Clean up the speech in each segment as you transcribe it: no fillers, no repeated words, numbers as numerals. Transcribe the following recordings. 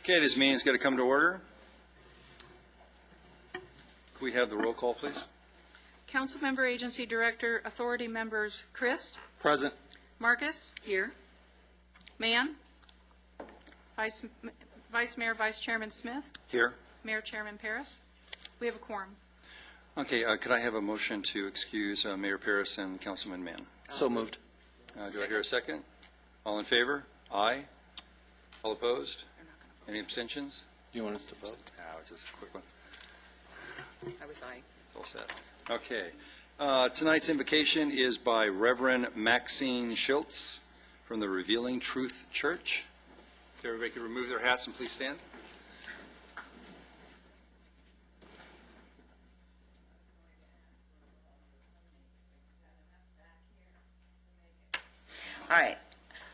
Okay, this meeting is going to come to order. Could we have the roll call, please? Council Member, Agency Director, Authority Members Christ, Present. Marcus. Here. Mann. Vice Mayor, Vice Chairman Smith. Here. Mayor Chairman Paris. We have a quorum. Okay, could I have a motion to excuse Mayor Paris and Councilman Mann? So moved. Do I hear a second? All in favor? Aye. All opposed? Any abstentions? You want us to vote? No, it's just a quick one. I was aye. It's all set. Okay. Tonight's invocation is by Reverend Maxine Schultz from the Revealing Truth Church. If everybody could remove their hats and please stand. All right.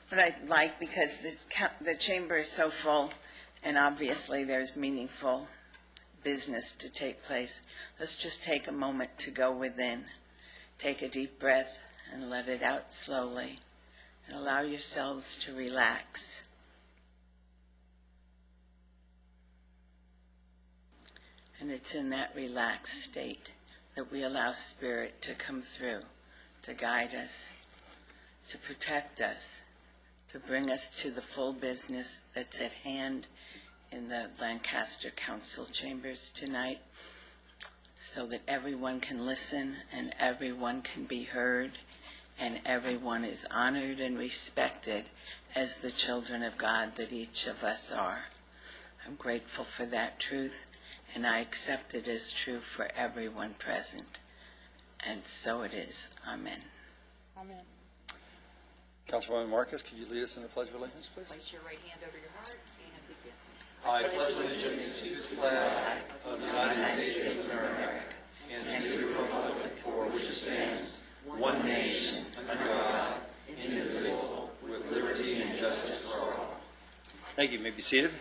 What I'd like, because the chamber is so full, and obviously there's meaningful business to take place, let's just take a moment to go within. Take a deep breath and let it out slowly, and allow yourselves to relax. And it's in that relaxed state that we allow Spirit to come through, to guide us, to protect us, to bring us to the full business that's at hand in the Lancaster Council chambers tonight, so that everyone can listen and everyone can be heard and everyone is honored and respected as the children of God that each of us are. I'm grateful for that truth, and I accept it as true for everyone present. And so it is. Amen. Amen. Councilwoman Marcus, could you lead us in the Pledge of Allegiance, please? Place your right hand over your heart and begin. I pledge allegiance to the flag of the United States of America and to the republic for which it stands, one nation, under God, indivisible, with liberty and justice for all. Thank you. You may be seated.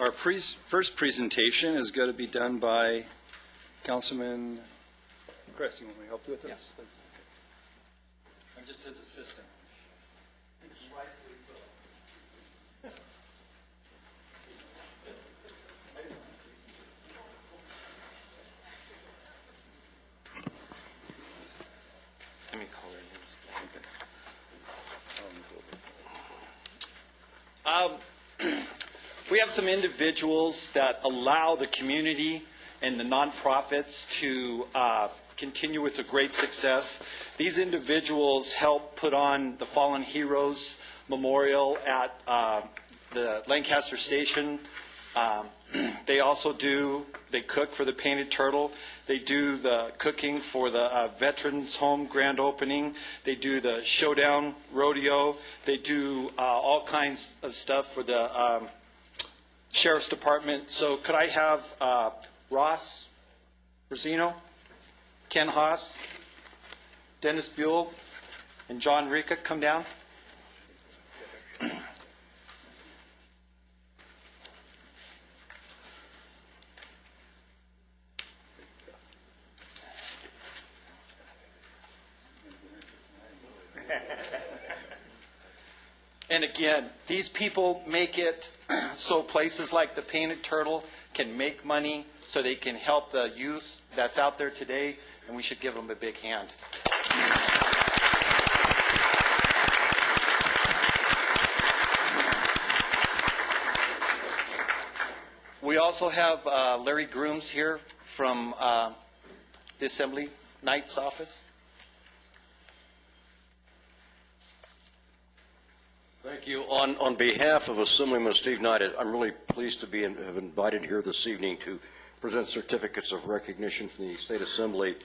Our first presentation is going to be done by Councilman Chris. You want me to help you with this? Yes. I'm just his assistant. Let me call her names. We have some individuals that allow the community and the nonprofits to continue with the great success. These individuals help put on the Fallen Heroes Memorial at the Lancaster Station. They also they cook for the Painted Turtle. They do the cooking for the Veterans Home grand opening. They do the Showdown Rodeo. They do all kinds of stuff for the Sheriff's Department. So could I have Ross Rosino, Ken Haas, Dennis Buell, and John Rica come down? And again, these people make it so places like the Painted Turtle can make money so they can help the youth that's out there today, and we should give them a big hand. We also have Larry Grooms here from the Assembly Knight's office. Thank you. On behalf of Assemblyman Steve Knight, I'm really pleased to have invited here this evening to present certificates of recognition from the State Assembly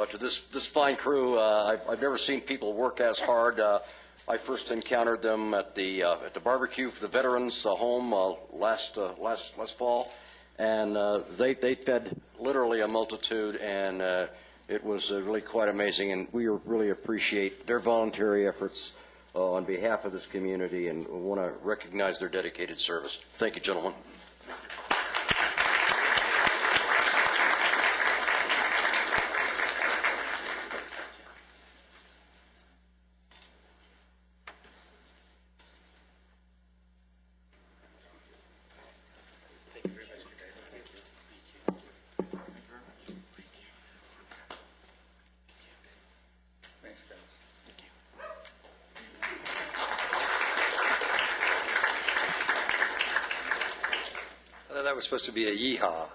to this fine crew. I've never seen people work as hard. I first encountered them at the barbecue for the Veterans Home last fall, and they fed literally a multitude, and it was really quite amazing. And we really appreciate their voluntary efforts on behalf of this community, and want to recognize their dedicated service. Thank you, gentlemen. was supposed to be a yeehaw.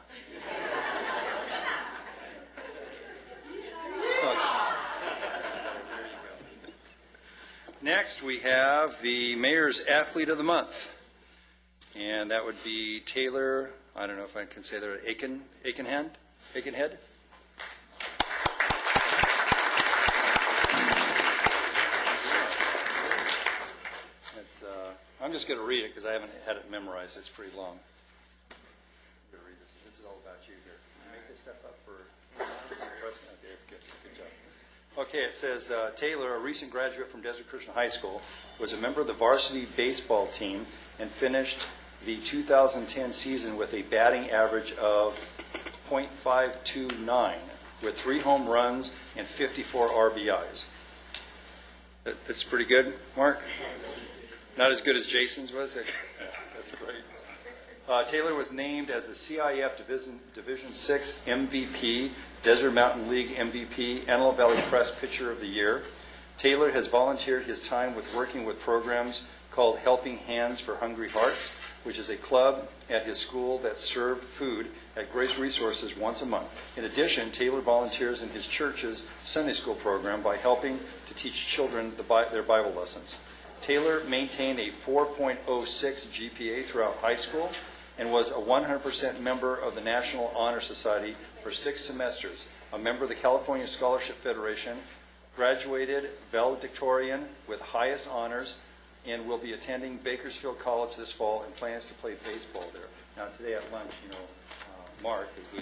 Next, we have the Mayor's Athlete of the Month. And that would be Taylor, I don't know if I can say that, Aikenhead? I'm just going to read it because I haven't had it memorized. It's pretty long. I'm going to read this. This is all about you here. Can you make this stuff up for okay, it's good. Good job. Okay, it says, Taylor, a recent graduate from Desert Christian High School, was a member of the varsity baseball team and finished the 2010 season with a batting average of .529 with 3 home runs and 54 RBIs. That's pretty good, Mark? Not as good as Jason's, was it? That's great. Taylor was named as the CIF Division 6 MVP, Desert Mountain League MVP, Antelope Valley Press Pitcher of the Year. Taylor has volunteered his time with working with programs called Helping Hands for Hungry Hearts, which is a club at his school that served food at Grace Resources once a month. In addition, Taylor volunteers in his church's Sunday school program by helping to teach children their Bible lessons. Taylor maintained a 4.06 GPA throughout high school and was a 100% member of the National Honor Society for 6 semesters, a member of the California Scholarship Federation, graduated valedictorian with highest honors, and will be attending Bakersfield College this fall and plans to play baseball there. Now, today at lunch, Mark, who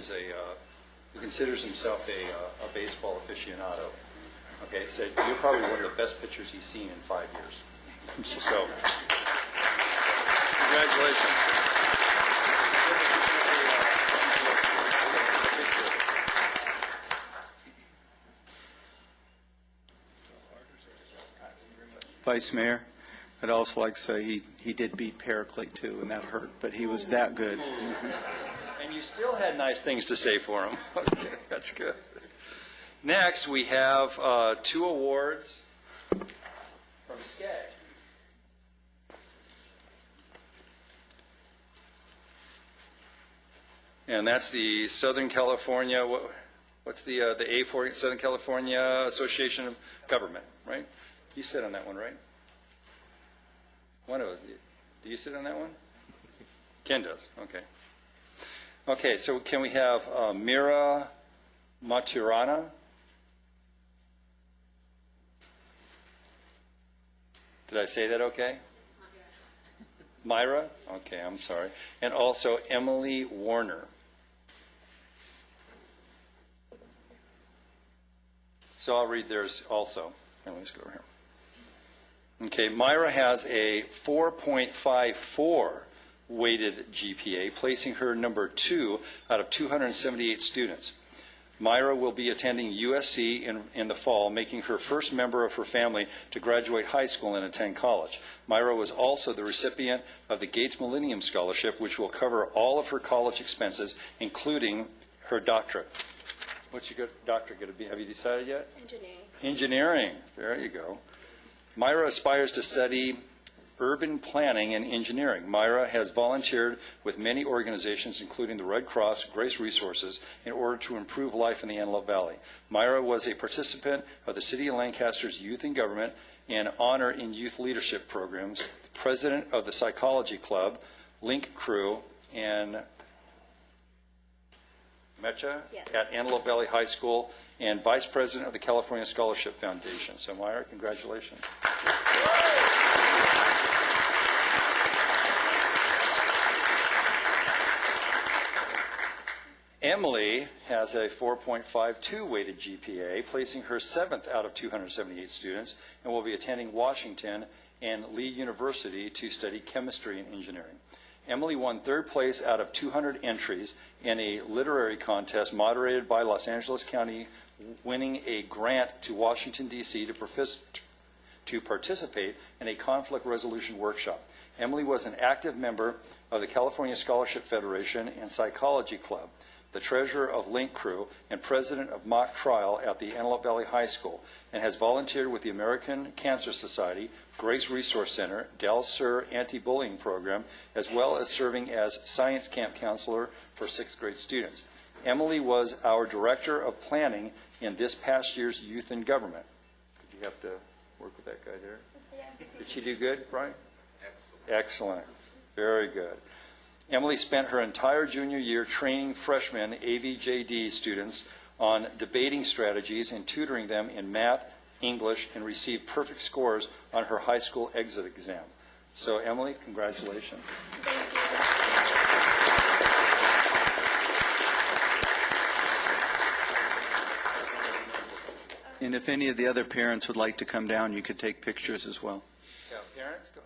considers himself a baseball aficionado, okay, said you're probably one of the best pitchers he's seen in 5 years. So, congratulations. Vice Mayor, I'd also like to say he did beat Pericles too, and that hurt, but he was that good. And you still had nice things to say for him. Okay, that's good. Next, we have 2 awards from SCAG. And that's the Southern California, what's the A for it? Southern California Association of Government, right? You sit on that one, right? One of us. Do you sit on that one? Ken does. Okay. Okay, so can we have Mira Maturana? Did I say that okay? Myra? Okay, I'm sorry. And also Emily Warner. So I'll read theirs also. And let's go over here. Okay, Myra has a 4.54 weighted GPA, placing her number 2 out of 278 students. Myra will be attending USC in the fall, making her first member of her family to graduate high school and attend college. Myra was also the recipient of the Gates Millennium Scholarship, which will cover all of her college expenses, including her doctorate. What's your doctorate going to be? Have you decided yet? Engineering. Engineering. There you go. Myra aspires to study urban planning and engineering. Myra has volunteered with many organizations, including the Red Cross, Grace Resources, in order to improve life in the Antelope Valley. Myra was a participant of the City of Lancaster's Youth in Government and Honor in Youth Leadership programs, president of the Psychology Club, Link Crew, and Mecha at Antelope Valley High School, and vice president of the California Scholarship Foundation. So, Myra, congratulations. Emily has a 4.52 weighted GPA, placing her 7th out of 278 students, and will be attending Washington and Lee University to study chemistry and engineering. Emily won 3rd place out of 200 entries in a literary contest moderated by Los Angeles County, winning a grant to Washington, D.C. to participate in a conflict resolution workshop. Emily was an active member of the California Scholarship Federation and Psychology Club. the treasurer of Link Crew, and president of Mock Trial at the Antelope Valley High School, and has volunteered with the American Cancer Society, Grace Resource Center, Del Sur Anti-Bullying Program, as well as serving as science camp counselor for 6th grade students. Emily was our director of planning in this past year's Youth in Government. Did you have to work with that guy there? Did she do good, Brian? Excellent. Very good. Emily spent her entire junior year training freshman AVJD students on debating strategies and tutoring them in math, English, and received perfect scores on her high school exit exam. So, Emily, congratulations. And if any of the other parents would like to come down, you could take pictures as well. Yeah, parents, go.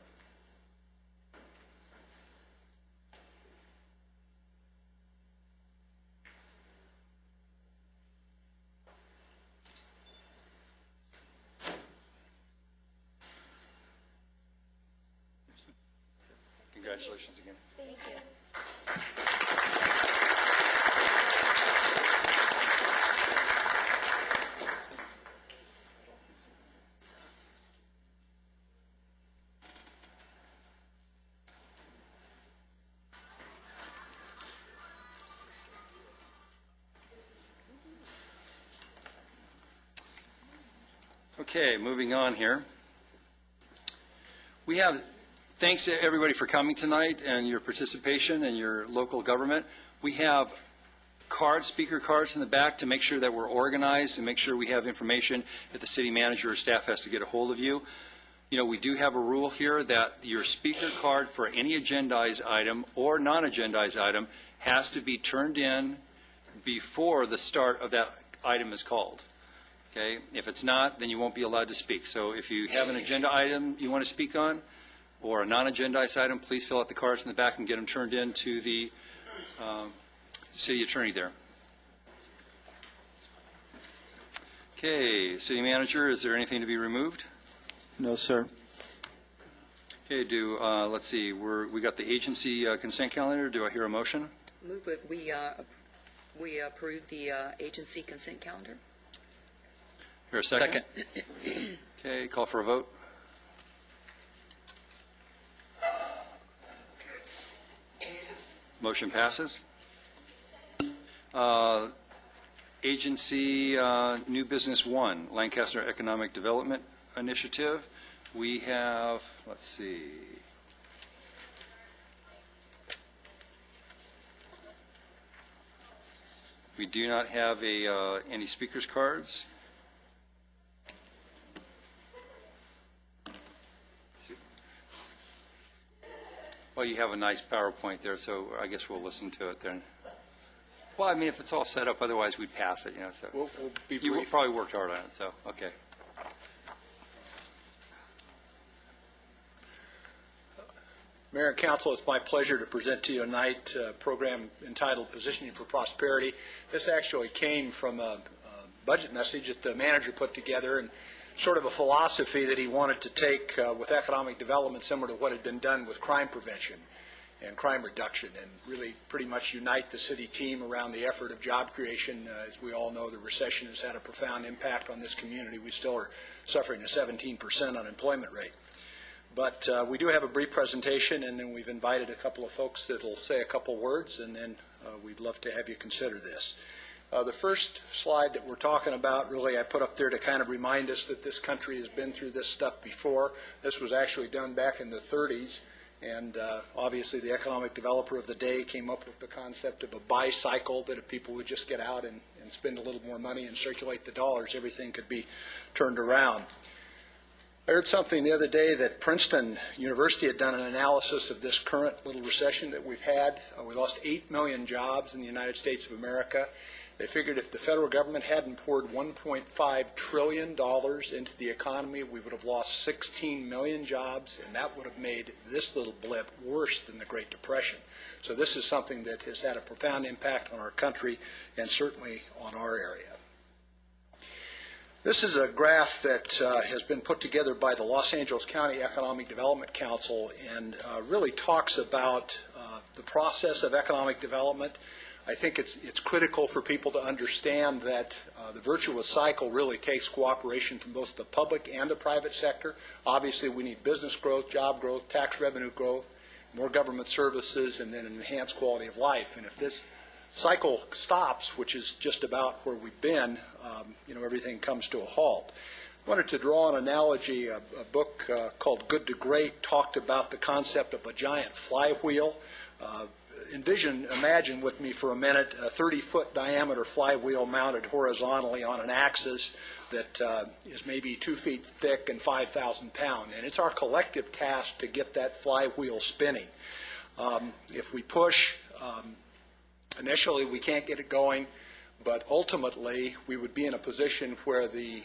Congratulations again. Thank you. Okay, moving on here. We have, thanks to everybody for coming tonight and your participation and your local government. We have cards, speaker cards in the back to make sure that we're organized and make sure we have information if the city manager or staff has to get a hold of you. You know, we do have a rule here that your speaker card for any agendized item or non-agendized item has to be turned in before the start of that item is called. Okay? If it's not, then you won't be allowed to speak. So if you have an agenda item you want to speak on or a non-agendized item, please fill out the cards in the back and get them turned in to the city attorney there. Okay, city manager, is there anything to be removed? No, sir. Okay, let's see, we got the agency consent calendar. Do I hear a motion? Move it. We approve the agency consent calendar. Here a second? Okay, call for a vote. Motion passes. Agency New Business 1, Lancaster Economic Development Initiative. We have, let's see. We do not have any speakers cards. Well, you have a nice PowerPoint there, so I guess we'll listen to it then. Well, I mean, if it's all set up, otherwise we'd pass it, you know. So We'll be you brief. probably worked hard on it, so okay. Mayor and Council, it's my pleasure to present to you tonight a program entitled Positioning for Prosperity. This actually came from a budget message that the manager put together and sort of a philosophy that he wanted to take with economic development similar to what had been done with crime prevention and crime reduction, and really pretty much unite the city team around the effort of job creation. As we all know, the recession has had a profound impact on this community. We still are suffering a 17% unemployment rate. But we do have a brief presentation, and then we've invited a couple of folks that will say a couple words, and then we'd love to have you consider this. The first slide that we're talking about, really, I put up there to kind of remind us that this country has been through this stuff before. This was actually done back in the 30s, and obviously the economic developer of the day came up with the concept of a bicycle, that if people would just get out and spend a little more money and circulate the dollars, everything could be turned around. I heard something the other day that Princeton University had done an analysis of this current little recession that we've had. We lost 8 million jobs in the United States of America. They figured if the federal government hadn't poured $1.5 trillion into the economy, we would have lost 16 million jobs, and that would have made this little blip worse than the Great Depression. So this is something that has had a profound impact on our country and certainly on our area. This is a graph that has been put together by the Los Angeles County Economic Development Council and really talks about the process of economic development. I think it's critical for people to understand that the virtuous cycle really takes cooperation from both the public and the private sector. Obviously, we need business growth, job growth, tax revenue growth, more government services, and then an enhanced quality of life. And if this cycle stops, which is just about where we've been, everything comes to a halt. I wanted to draw an analogy. A book called Good to Great talked about the concept of a giant flywheel. Imagine with me for a minute a 30-foot diameter flywheel mounted horizontally on an axis that is maybe 2 feet thick and 5,000 pounds. And it's our collective task to get that flywheel spinning. If we push, initially we can't get it going, but ultimately we would be in a position where the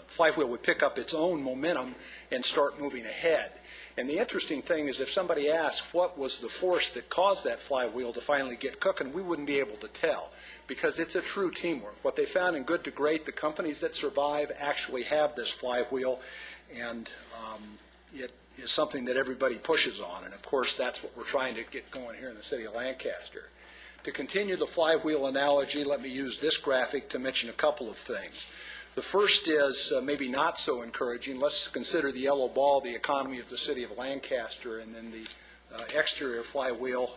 flywheel would pick up its own momentum and start moving ahead. And the interesting thing is if somebody asks what was the force that caused that flywheel to finally get cooking, we wouldn't be able to tell because it's a true teamwork. What they found in Good to Great, the companies that survive actually have this flywheel, and it is something that everybody pushes on. And of course, that's what we're trying to get going here in the city of Lancaster. To continue the flywheel analogy, let me use this graphic to mention a couple of things. The first is maybe not so encouraging. Let's consider the yellow ball, the economy of the city of Lancaster, and then the exterior flywheel,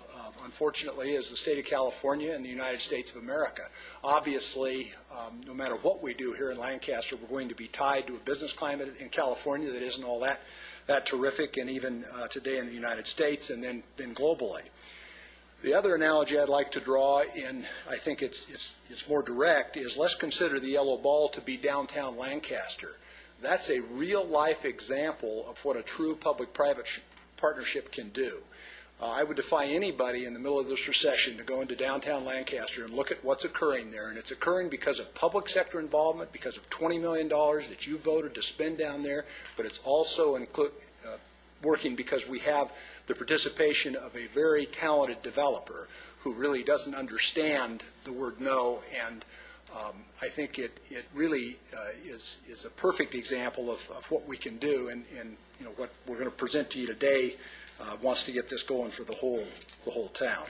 unfortunately, is the state of California and the United States of America. Obviously, no matter what we do here in Lancaster, we're going to be tied to a business climate in California that isn't all that terrific, and even today in the United States and then globally. The other analogy I'd like to draw, and I think it's more direct, is let's consider the yellow ball to be downtown Lancaster. That's a real-life example of what a true public-private partnership can do. I would defy anybody in the middle of this recession to go into downtown Lancaster and look at what's occurring there, and it's occurring because of public sector involvement, because of $20 million that you voted to spend down there, but it's also working because we have the participation of a very talented developer who really doesn't understand the word no, and I think it really is a perfect example of what we can do, and what we're going to present to you today wants to get this going for the whole town.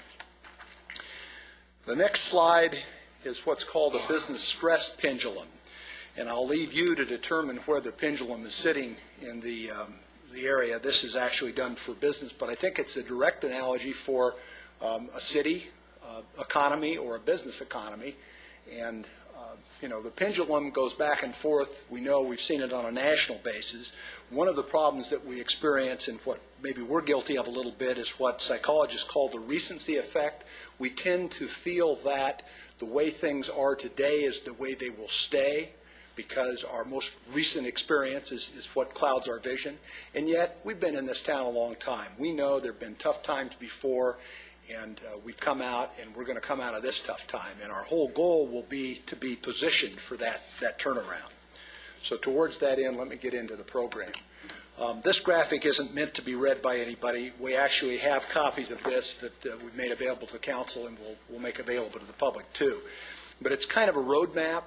The next slide is what's called a business stress pendulum, and I'll leave you to determine where the pendulum is sitting in the area. This is actually done for business, but I think it's a direct analogy for a city economy or a business economy. And the pendulum goes back and forth. We know we've seen it on a national basis. One of the problems that we experience, and what maybe we're guilty of a little bit, is what psychologists call the recency effect. We tend to feel that the way things are today is the way they will stay, because our most recent experience is what clouds our vision. And yet, we've been in this town a long time. We know there have been tough times before, and we've come out, and we're going to come out of this tough time. And our whole goal will be to be positioned for that turnaround. So towards that end, let me get into the program. This graphic isn't meant to be read by anybody. We actually have copies of this that we've made available to the council, and we'll make available to the public too. But it's kind of a roadmap.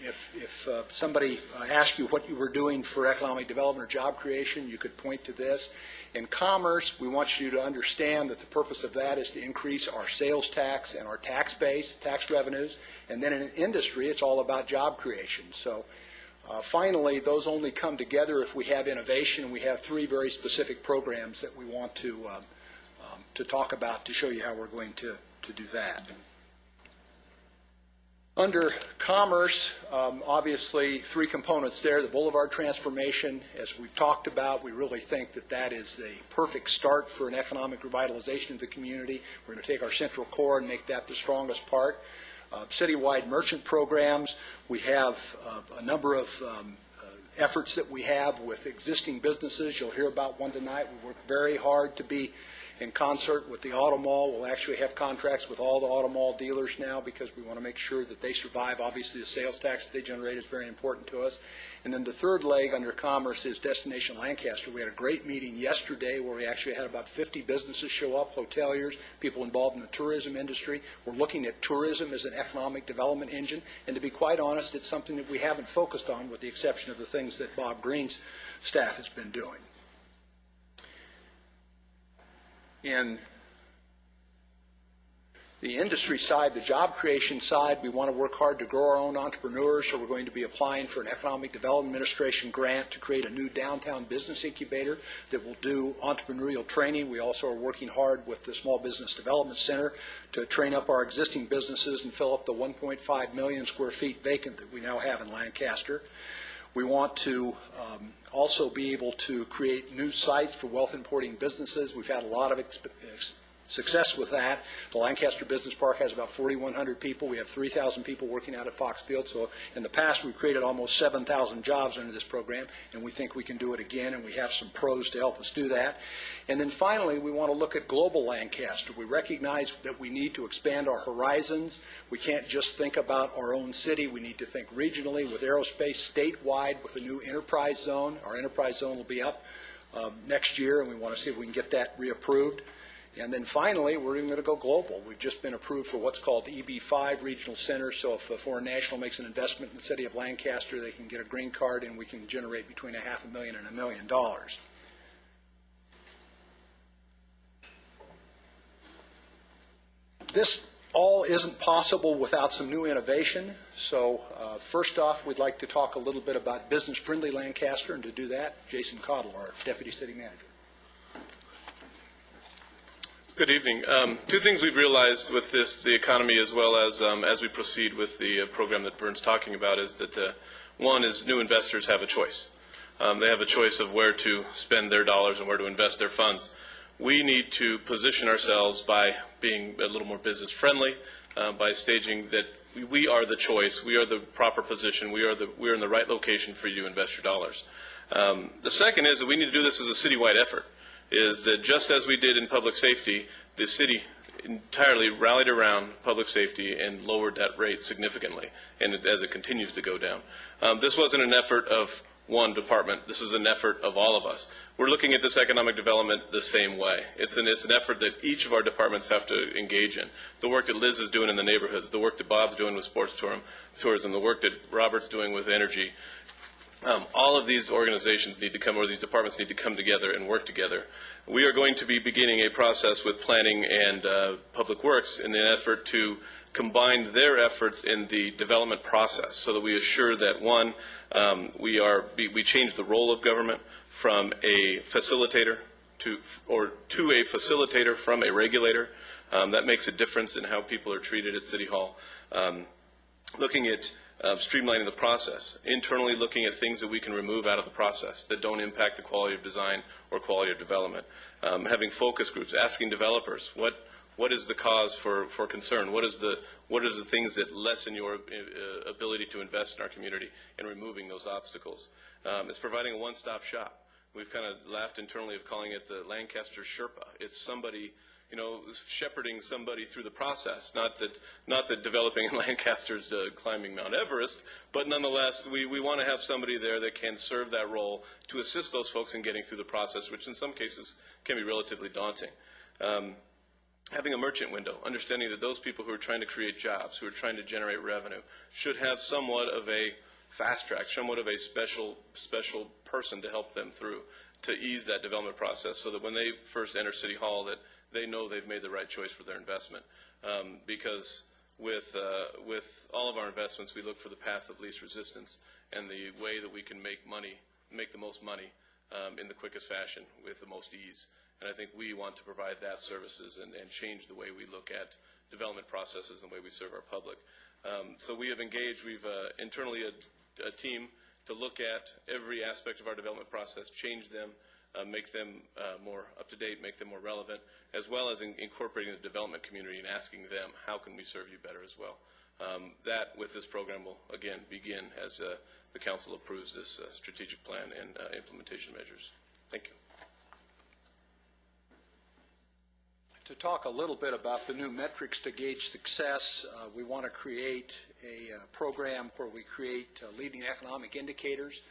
If somebody asked you what you were doing for economic development or job creation, you could point to this. In commerce, we want you to understand that the purpose of that is to increase our sales tax and our tax base, tax revenues. And then in industry, it's all about job creation. So finally, those only come together if we have innovation. We have 3 very specific programs that we want to talk about to show you how we're going to do that. Under commerce, obviously 3 components there. The boulevard transformation, as we've talked about, we really think that that is the perfect start for an economic revitalization of the community. We're going to take our central core and make that the strongest part. Citywide merchant programs, we have a number of efforts that we have with existing businesses. You'll hear about one tonight. We work very hard to be in concert with the auto mall. We'll actually have contracts with all the auto mall dealers now because we want to make sure that they survive. Obviously, the sales tax that they generate is very important to us. And then the third leg under commerce is Destination Lancaster. We had a great meeting yesterday where we actually had about 50 businesses show up, hoteliers, people involved in the tourism industry. We're looking at tourism as an economic development engine. And to be quite honest, it's something that we haven't focused on with the exception of the things that Bob Green's staff has been doing. the industry side, the job creation side, we want to work hard to grow our own entrepreneurs, so we're going to be applying for an Economic Development Administration grant to create a new downtown business incubator that will do entrepreneurial training. We also are working hard with the Small Business Development Center to train up our existing businesses and fill up the 1.5 million square feet vacant that we now have in Lancaster. We want to also be able to create new sites for wealth importing businesses. We've had a lot of success with that. The Lancaster Business Park has about 4,100 people. We have 3,000 people working out at Fox Field. So in the past, we've created almost 7,000 jobs under this program, and we think we can do it again, and we have some pros to help us do that. And then finally, we want to look at global Lancaster. We recognize that we need to expand our horizons. We can't just think about our own city. We need to think regionally with aerospace, statewide with a new enterprise zone. Our enterprise zone will be up next year, and we want to see if we can get that reapproved. And then finally, we're even going to go global. We've just been approved for what's called EB5 Regional Center, so if a foreign national makes an investment in the city of Lancaster, they can get a green card, and we can generate between $500,000 and $1 million. This all isn't possible without some new innovation. So first off, we'd like to talk a little bit about business-friendly Lancaster, and to do that, Jason Cottle, our Deputy City Manager. Good evening. Two things we've realized with the economy, as well as we proceed with the program that Vern's talking about, is that one is new investors have a choice. They have a choice of where to spend their dollars and where to invest their funds. We need to position ourselves by being a little more business friendly, by staging that we are the choice, we are the proper position, we're in the right location for you to invest your dollars. The second is that we need to do this as a citywide effort. Is that just as we did in public safety, the city entirely rallied around public safety and lowered that rate significantly, and as it continues to go down. This wasn't an effort of one department. This is an effort of all of us. We're looking at this economic development the same way. It's an effort that each of our departments have to engage in. The work that Liz is doing in the neighborhoods, the work that Bob's doing with sports tourism, the work that Robert's doing with energy. All of these organizations need to come, or these departments need to come together and work together. We are going to be beginning a process with planning and public works in an effort to combine their efforts in the development process, so that we assure that one, we change the role of government from a facilitator to a facilitator from a regulator. That makes a difference in how people are treated at City Hall. Looking at streamlining the process, internally looking at things that we can remove out of the process that don't impact the quality of design or quality of development. Having focus groups, asking developers, what is the cause for concern? What is the things that lessen your ability to invest in our community, and removing those obstacles? It's providing a one-stop shop. We've kind of laughed internally of calling it the Lancaster Sherpa. It's somebody, shepherding somebody through the process. Not that developing in Lancaster is climbing Mount Everest, but nonetheless, we want to have somebody there that can serve that role to assist those folks in getting through the process, which in some cases can be relatively daunting. Having a merchant window, understanding that those people who are trying to create jobs, who are trying to generate revenue, should have somewhat of a fast track, somewhat of a special person to help them through, to ease that development process, so that when they first enter City Hall, that they know they've made the right choice for their investment. Because with all of our investments, we look for the path of least resistance and the way that we can make the most money in the quickest fashion with the most ease. And I think we want to provide that services and change the way we look at development processes and the way we serve our public. So we have engaged, we've internally a team to look at every aspect of our development process, change them, make them more up-to-date, make them more relevant, as well as incorporating the development community and asking them, how can we serve you better as well? That, with this program, will, again, begin as the council approves this strategic plan and implementation measures. Thank you. To talk a little bit about the new metrics to gauge success, we want to create a program where we create leading economic indicators.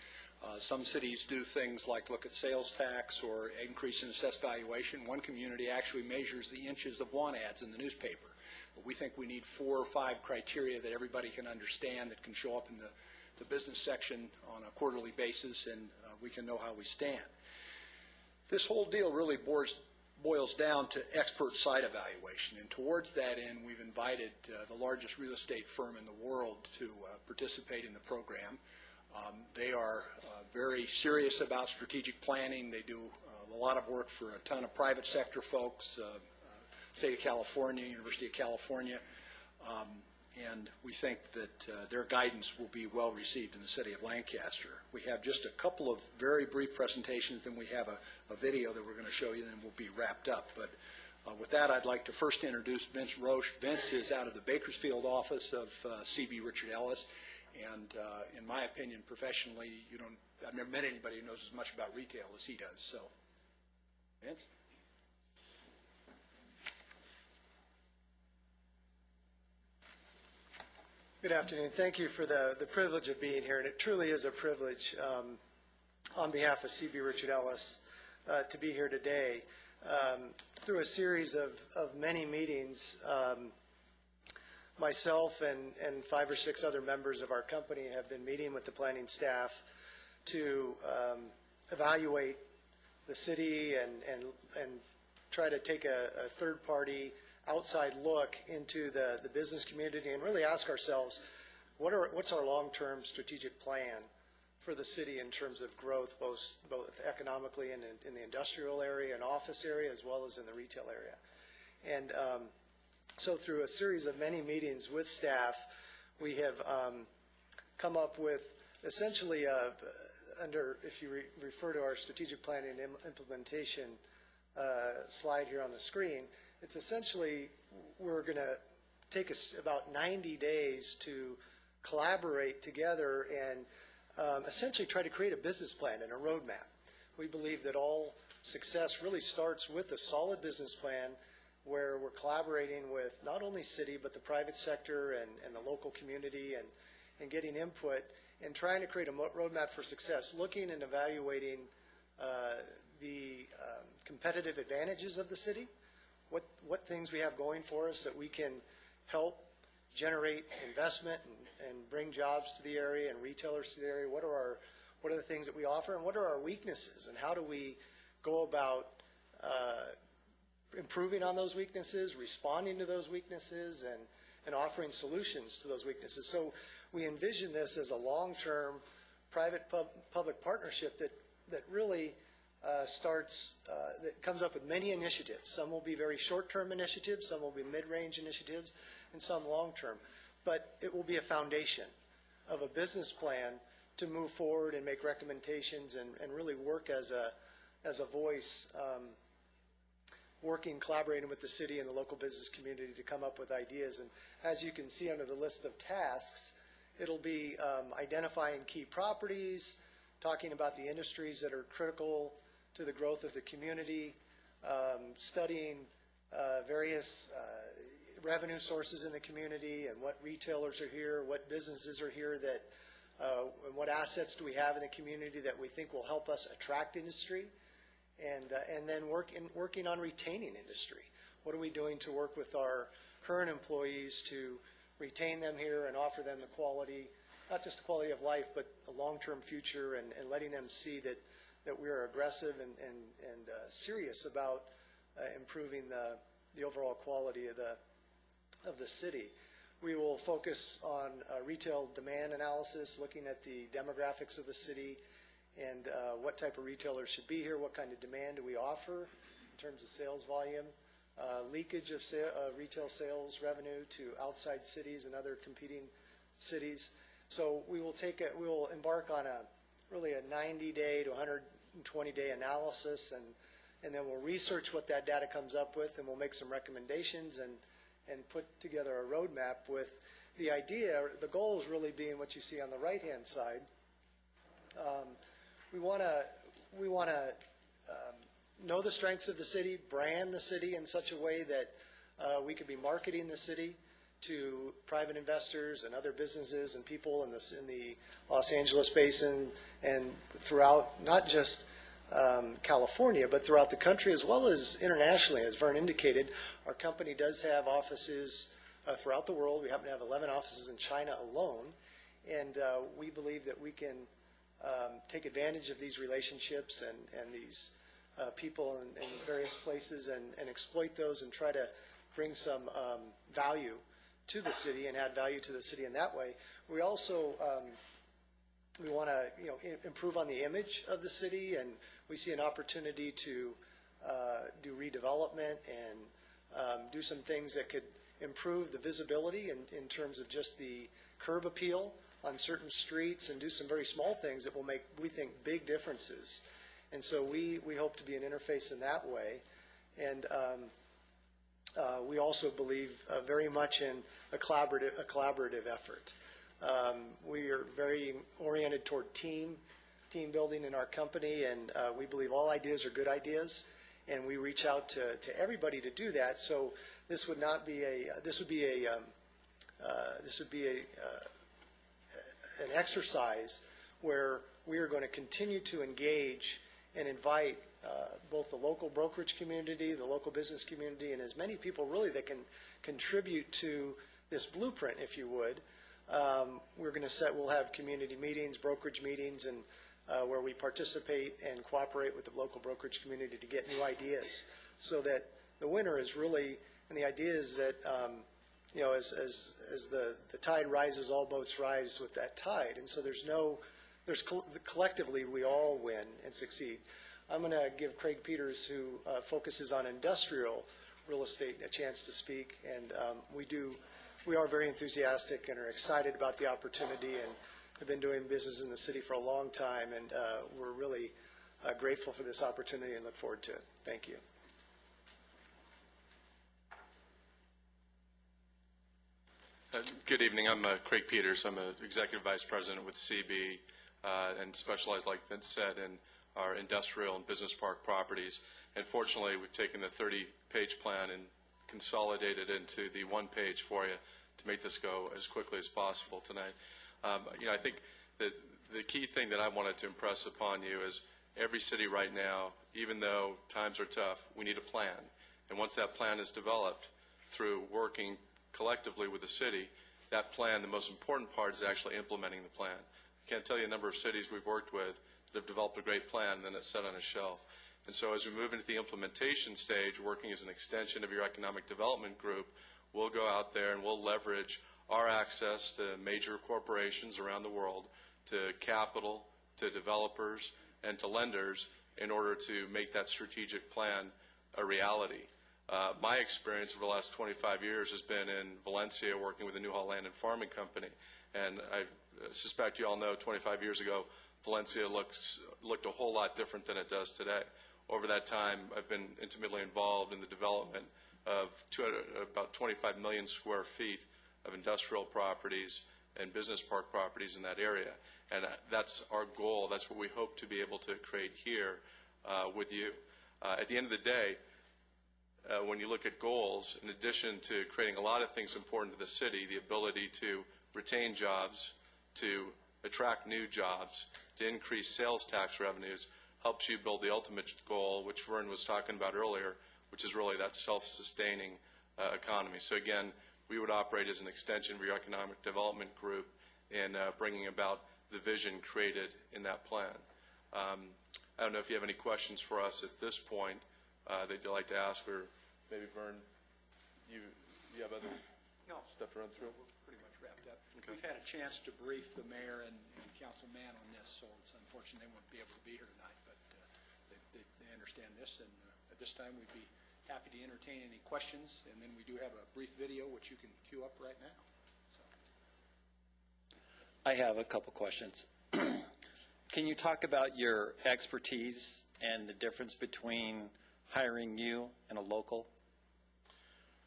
Some cities do things like look at sales tax or increase in assessed valuation. One community actually measures the inches of want ads in the newspaper. But we think we need 4 or 5 criteria that everybody can understand, that can show up in the business section on a quarterly basis, and we can know how we stand. This whole deal really boils boils down to expert site evaluation. And towards that end, we've invited the largest real estate firm in the world to participate in the program. They are very serious about strategic planning. They do a lot of work for a ton of private sector folks, State of California, University of California, and we think that their guidance will be well received in the city of Lancaster. We have just a couple of very brief presentations, then we have a video that we're going to show you, and then we'll be wrapped up. But with that, I'd like to first introduce Vince Roche. Vince is out of the Bakersfield office of C.B. Richard Ellis, and in my opinion, professionally, I've never met anybody who knows as much about retail as he does. So, Vince? Good afternoon. Thank you for the privilege of being here, and it truly is a privilege on behalf of C.B. Richard Ellis to be here today. Through a series of many meetings, myself and 5 or 6 other members of our company have been meeting with the planning staff to evaluate the city and try to take a third-party outside look into the business community and really ask ourselves, what's our long-term strategic plan for the city in terms of growth, both economically and in the industrial area and office area, as well as in the retail area. And so through a series of many meetings with staff, we have come up with essentially if you refer to our strategic planning and implementation slide here on the screen, it's essentially, we're going to take us about 90 days to collaborate together and essentially try to create a business plan and a roadmap. We believe that all success really starts with a solid business plan where we're collaborating with not only city but the private sector and the local community and getting input and trying to create a roadmap for success, looking and evaluating the competitive advantages of the city, what things we have going for us that we can help generate investment and bring jobs to the area and retailers to the area. What are the things that we offer, and what are our weaknesses, and how do we go about improving on those weaknesses, responding to those weaknesses, and offering solutions to those weaknesses. So we envision this as a long-term private-public partnership that really that comes up with many initiatives. Some will be very short-term initiatives, some will be mid-range initiatives, and some long-term. But it will be a foundation of a business plan to move forward and make recommendations and really work as a voice, collaborating with the city and the local business community to come up with ideas. And as you can see under the list of tasks, it'll be identifying key properties, talking about the industries that are critical to the growth of the community, studying various revenue sources in the community and what retailers are here, what businesses are here and what assets do we have in the community that we think will help us attract industry, and then working on retaining industry. What are we doing to work with our current employees to retain them here and offer them the quality, not just the quality of life, but a long-term future, and letting them see that we are aggressive and serious about improving the overall quality of the city. We will focus on retail demand analysis, looking at the demographics of the city and what type of retailers should be here, what kind of demand do we offer in terms of sales volume, leakage of retail sales revenue to outside cities and other competing cities. So we will embark on really a 90-day to 120-day analysis, and then we'll research what that data comes up with, and we'll make some recommendations and put together a roadmap with the idea, the goal is really being what you see on the right-hand side. We want to know the strengths of the city, brand the city in such a way that we could be marketing the city to private investors and other businesses and people in the Los Angeles basin and throughout, not just California, but throughout the country as well as internationally. As Vern indicated, our company does have offices throughout the world. We happen to have 11 offices in China alone, and we believe that we can take advantage of these relationships and these people in various places and exploit those and try to bring some value to the city and add value to the city in that way. We also we want to improve on the image of the city, and we see an opportunity to do redevelopment and do some things that could improve the visibility in terms of just the curb appeal on certain streets, and do some very small things that will make, we think, big differences. And so we hope to be an interface in that way. And we also believe very much in a collaborative effort. We are very oriented toward team building in our company, and we believe all ideas are good ideas, and we reach out to everybody to do that. So this would not be an exercise where we are going to continue to engage and invite both the local brokerage community, the local business community, and as many people really that can contribute to this blueprint, if you would. We'll have community meetings, brokerage meetings, and where we participate and cooperate with the local brokerage community to get new ideas, so that the winner is really, and the idea is that as the tide rises, all boats rise with that tide, and so collectively we all win and succeed. I'm going to give Craig Peters, who focuses on industrial real estate, a chance to speak, and we are very enthusiastic and are excited about the opportunity, and have been doing business in the city for a long time, and we're really grateful for this opportunity and look forward to it. Thank you. Good evening. I'm Craig Peters. I'm an Executive Vice President with CB and specialize, like Vince said, in our industrial and business park properties. And fortunately, we've taken the 30-page plan and consolidated into the one page for you to make this go as quickly as possible tonight. I think that the key thing that I wanted to impress upon you is every city right now, even though times are tough, we need a plan. And once that plan is developed through working collectively with the city, that plan, the most important part is actually implementing the plan. I can't tell you the number of cities we've worked with that have developed a great plan and then it's set on a shelf. And so as we move into the implementation stage, working as an extension of your economic development group, we'll go out there and we'll leverage our access to major corporations around the world, to capital, to developers, and to lenders in order to make that strategic plan a reality. My experience over the last 25 years has been in Valencia working with the Newhall Land and Farming Company. And I suspect you all know 25 years ago, Valencia looked a whole lot different than it does today. Over that time, I've been intimately involved in the development of about 25 million square feet of industrial properties and business park properties in that area. And that's our goal. That's what we hope to be able to create here with you. At the end of the day, when you look at goals, in addition to creating a lot of things important to the city, the ability to retain jobs, to attract new jobs, to increase sales tax revenues, helps you build the ultimate goal, which Vern was talking about earlier, which is really that self-sustaining economy. So again, we would operate as an extension of your economic development group in bringing about the vision created in that plan. I don't know if you have any questions for us at this point that you'd like to ask, or maybe Vern, you have other stuff to run through? We're pretty much wrapped up. Okay. We've had a chance to brief the mayor and councilman on this, so it's unfortunate they won't be able to be here tonight, but they understand this, and at this time we'd be happy to entertain any questions, and then we do have a brief video which you can queue up right now. So. I have a couple questions. Can you talk about your expertise and the difference between hiring you and a local?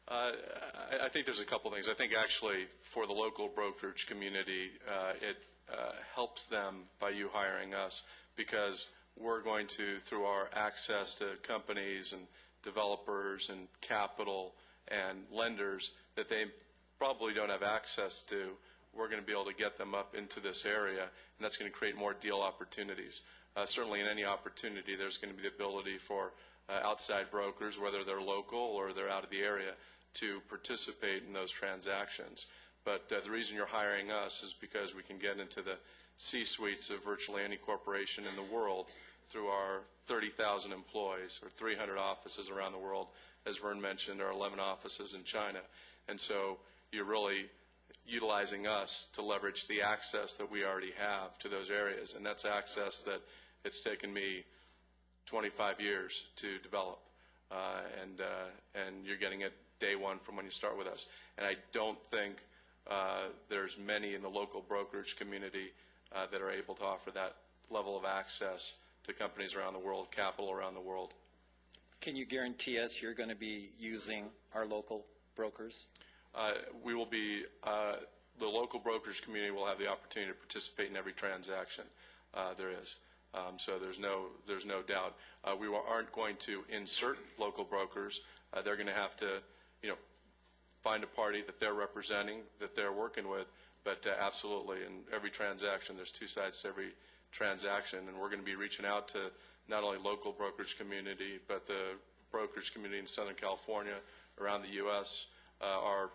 I think there's a couple things. I think actually for the local brokerage community, it helps them by you hiring us, because we're going to, through our access to companies and developers and capital and lenders that they probably don't have access to, we're going to be able to get them up into this area, and that's going to create more deal opportunities. Certainly in any opportunity, there's going to be the ability for outside brokers, whether they're local or they're out of the area, to participate in those transactions. But the reason you're hiring us is because we can get into the C-suites of virtually any corporation in the world through our our 30,000 employees or 300 offices around the world. As Vern mentioned, our 11 offices in China. And so you're really utilizing us to leverage the access that we already have to those areas. And that's access that it's taken me 25 years to develop. And you're getting it day one from when you start with us. And I don't think there's many in the local brokerage community that are able to offer that level of access to companies around the world, capital around the world. Can you guarantee us you're going to be using our local brokers? We will be, the local brokerage community will have the opportunity to participate in every transaction there is. So there's no doubt. We aren't going to insert local brokers. They're going to have to, find a party that they're representing, that they're working with. But absolutely, in every transaction, there's two sides to every transaction, and we're going to be reaching out to not only local brokerage community, but the brokerage community in Southern California, around the U.S., our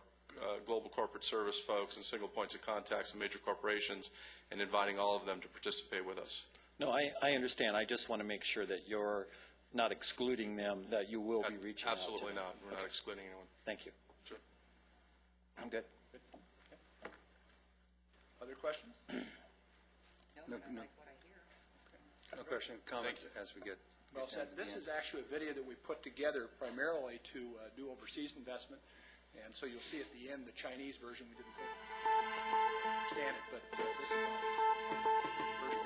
global corporate service folks and single points of contacts and major corporations, and inviting all of them to participate with us. No, I understand. I just want to make sure that you're not excluding them, that you will be reaching out to them. Absolutely not. We're not excluding anyone. Thank you. Sure. I'm good. Other questions? No, I like what I hear. No question, comments as we get. Well said. This is actually a video that we put together primarily to do overseas investment. And so you'll see at the end the Chinese version. We didn't understand it, but this is the version.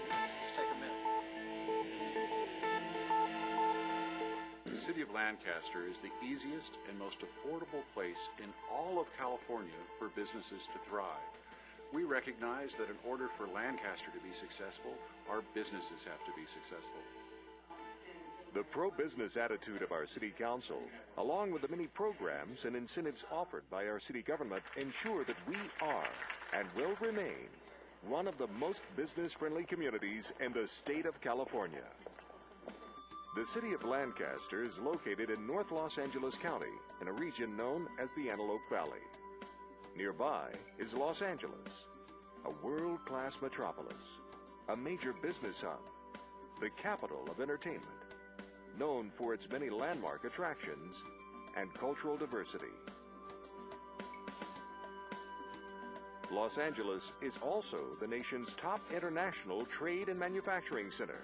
Let's take a minute. The city of Lancaster is the easiest and most affordable place in all of California for businesses to thrive. We recognize that in order for Lancaster to be successful, our businesses have to be successful. The pro-business attitude of our city council, along with the many programs and incentives offered by our city government, ensure that we are and will remain one of the most business-friendly communities in the state of California. The city of Lancaster is located in North Los Angeles County in a region known as the Antelope Valley. Nearby is Los Angeles, a world-class metropolis, a major business hub, the capital of entertainment, known for its many landmark attractions and cultural diversity. Los Angeles is also the nation's top international trade and manufacturing center.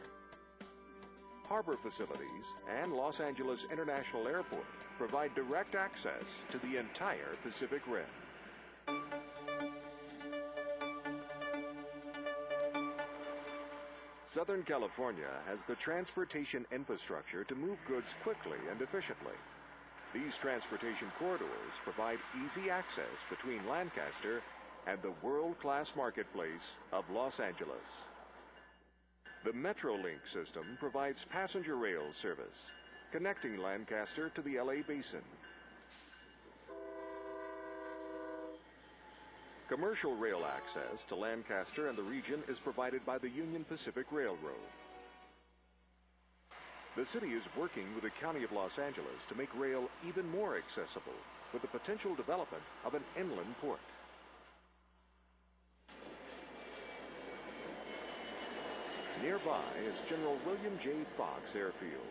Harbor facilities and Los Angeles International Airport provide direct access to the entire Pacific Rim. Southern California has the transportation infrastructure to move goods quickly and efficiently. These transportation corridors provide easy access between Lancaster and the world-class marketplace of Los Angeles. The MetroLink system provides passenger rail service, connecting Lancaster to the LA Basin. Commercial rail access to Lancaster and the region is provided by the Union Pacific Railroad. The city is working with the County of Los Angeles to make rail even more accessible with the potential development of an inland port. Nearby is General William J. Fox Airfield.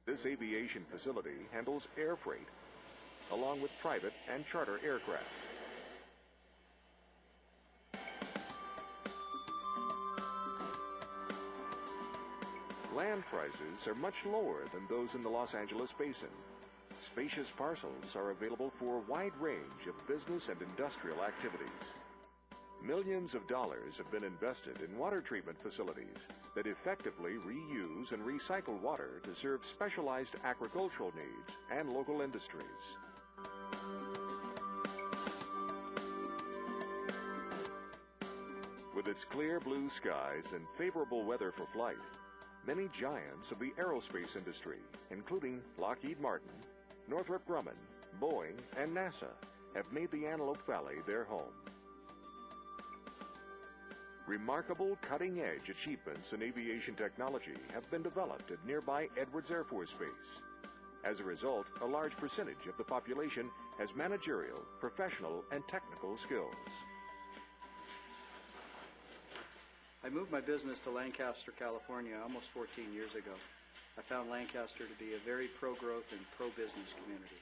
This aviation facility handles air freight, along with private and charter aircraft. Land prices are much lower than those in the Los Angeles basin. Spacious parcels are available for a wide range of business and industrial activities. Millions of dollars have been invested in water treatment facilities that effectively reuse and recycle water to serve specialized agricultural needs and local industries. With its clear blue skies and favorable weather for flight, many giants of the aerospace industry, including Lockheed Martin, Northrop Grumman, Boeing, and NASA, have made the Antelope Valley their home. Remarkable cutting-edge achievements in aviation technology have been developed at nearby Edwards Air Force Base. As a result, a large percentage of the population has managerial, professional, and technical skills. I moved my business to Lancaster, California almost 14 years ago. I found Lancaster to be a very pro-growth and pro-business community.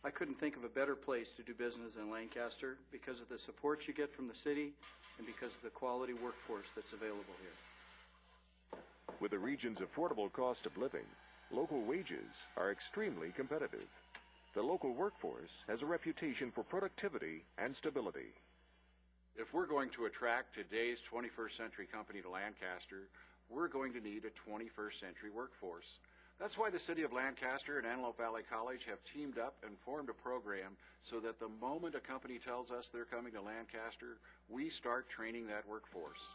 I couldn't think of a better place to do business than Lancaster because of the support you get from the city and because of the quality workforce that's available here. With the region's affordable cost of living, local wages are extremely competitive. The local workforce has a reputation for productivity and stability. If we're going to attract today's 21st century company to Lancaster, we're going to need a 21st century workforce. That's why the City of Lancaster and Antelope Valley College have teamed up and formed a program so that the moment a company tells us they're coming to Lancaster, we start training that workforce.